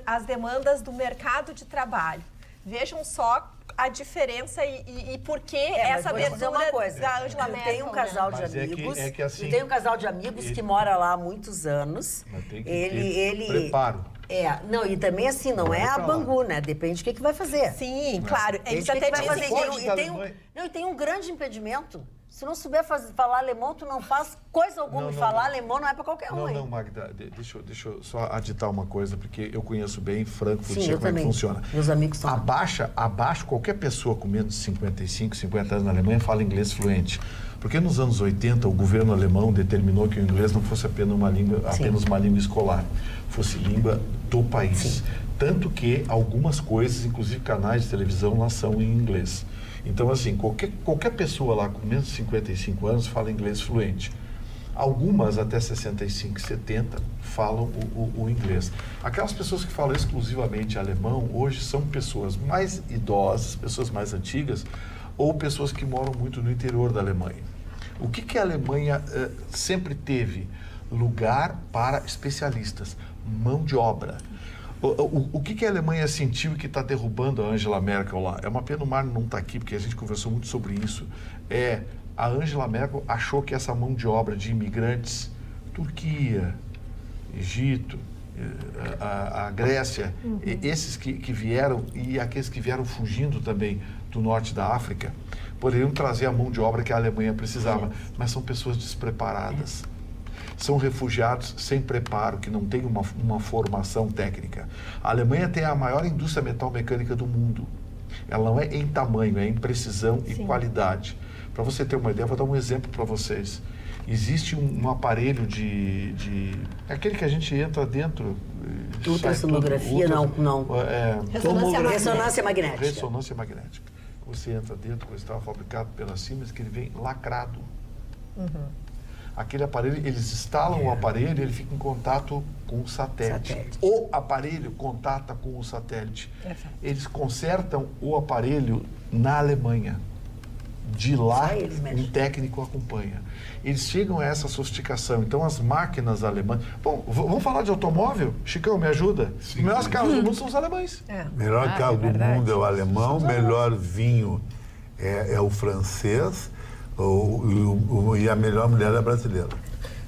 as demandas do mercado de trabalho. Vejam só a diferença e por que essa abertura da Angela Merkel. Tem um casal de amigos. Tem um casal de amigos que mora lá há muitos anos. Tem que ter preparo. E também assim, não é a Bangu, né? Depende do que vai fazer. Sim, claro. Eles até dizem e tem um grande impedimento. Se não souber falar alemão, tu não faz coisa alguma. Falar alemão não é para qualquer um. Não, Magda, deixa eu só aditar uma coisa, porque eu conheço bem Frankfurt, sei como é que funciona. Meus amigos são. Abaixo, qualquer pessoa com menos de 55, 50 anos na Alemanha fala inglês fluente. Porque nos anos 80 o governo alemão determinou que o inglês não fosse apenas uma língua escolar, fosse língua do país. Tanto que algumas coisas, inclusive canais de televisão, lá são em inglês. Então, assim, qualquer pessoa lá com menos de 55 anos fala inglês fluente. Algumas, até 65, 70, falam o inglês. Aquelas pessoas que falam exclusivamente alemão, hoje são pessoas mais idosas, pessoas mais antigas, ou pessoas que moram muito no interior da Alemanha. O que a Alemanha sempre teve? Lugar para especialistas, mão de obra. O que a Alemanha sentiu e que está derrubando a Angela Merkel lá? É uma pena o Mário não está aqui, porque a gente conversou muito sobre isso. A Angela Merkel achou que essa mão de obra de imigrantes, Turquia, Egito, a Grécia, esses que vieram e aqueles que vieram fugindo também do norte da África, poderiam trazer a mão de obra que a Alemanha precisava, mas são pessoas despreparadas. São refugiados sem preparo, que não têm uma formação técnica. A Alemanha tem a maior indústria metal-mecânica do mundo. Ela não é em tamanho, é em precisão e qualidade. Para você ter uma ideia, vou dar um exemplo para vocês. Existe um aparelho aquele que a gente entra dentro... Ultrassonografia, não. Ressonância magnética. Ressonância magnética. Você entra dentro, ele estava fabricado pela Siemens, que ele vem lacrado. Aquele aparelho, eles instalam o aparelho e ele fica em contato com o satélite. O aparelho contata com o satélite. Eles consertam o aparelho na Alemanha. De lá, um técnico acompanha. Eles chegam a essa sofisticação. Então, as máquinas alemãs... Bom, vamos falar de automóvel? Chicão, me ajuda? Os melhores carros do mundo são os alemães. Melhor carro do mundo é o alemão, melhor vinho é o francês, e a melhor mulher é a brasileira.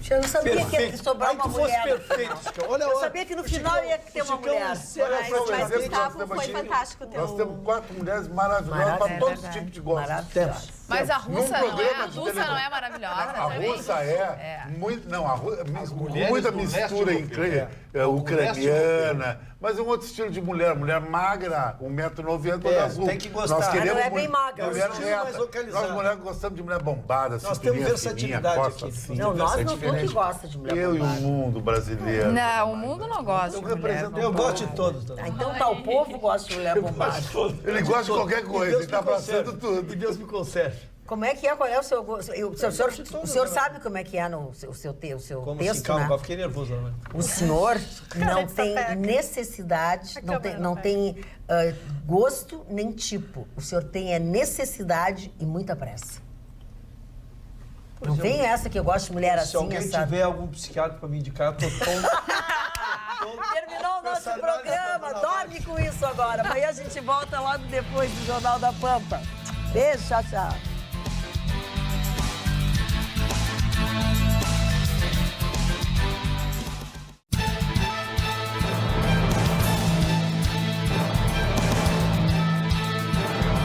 Eu não sabia que ia sobrar uma mulher. Eu sabia que no final ia ter uma mulher. Mas Gustavo, foi fantástico o teu... Nós temos 4 mulheres maravilhosas para todos os tipos de gostos. Mas a russa não é maravilhosa. A russa muita mistura ucraniana, mas é um outro estilo de mulher magra, 1,90 m, azul. Tem que gostar. Nós queremos não é bem magra. Nós mulheres gostamos de mulher bombada, nós temos versatilidade aqui. Não, nós não temos que gosta de mulher Eu e o bombada. mundo brasileiro. Não, o mundo não gosta de mulher. Eu gosto de todos. Ah, então tá, o povo gosta de mulher bombada. Ele gosta de qualquer coisa, ele tá abraçando tudo. E Deus me conserve. Como é que é? Qual é o seu gosto? O senhor sabe como é que é no seu texto, Como assim? Calma, né? fiquei nervoso, né? O senhor não tem necessidade, não tem gosto nem tipo. O senhor tem necessidade e muita pressa. Não vem essa que eu gosto de mulher Se assim, alguém essa... tiver algum psiquiatra pra me indicar, eu tô Terminou o nosso essa análise programa. da Dorme com isso agora. Amanhã a gente volta logo depois do Jornal da Pampa. Beijo, tchau, tchau.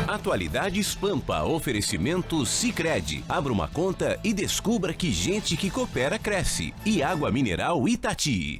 Atualidades Pampa, oferecimento Sicredi. Abra uma conta e descubra que gente que coopera cresce. E água mineral Itati.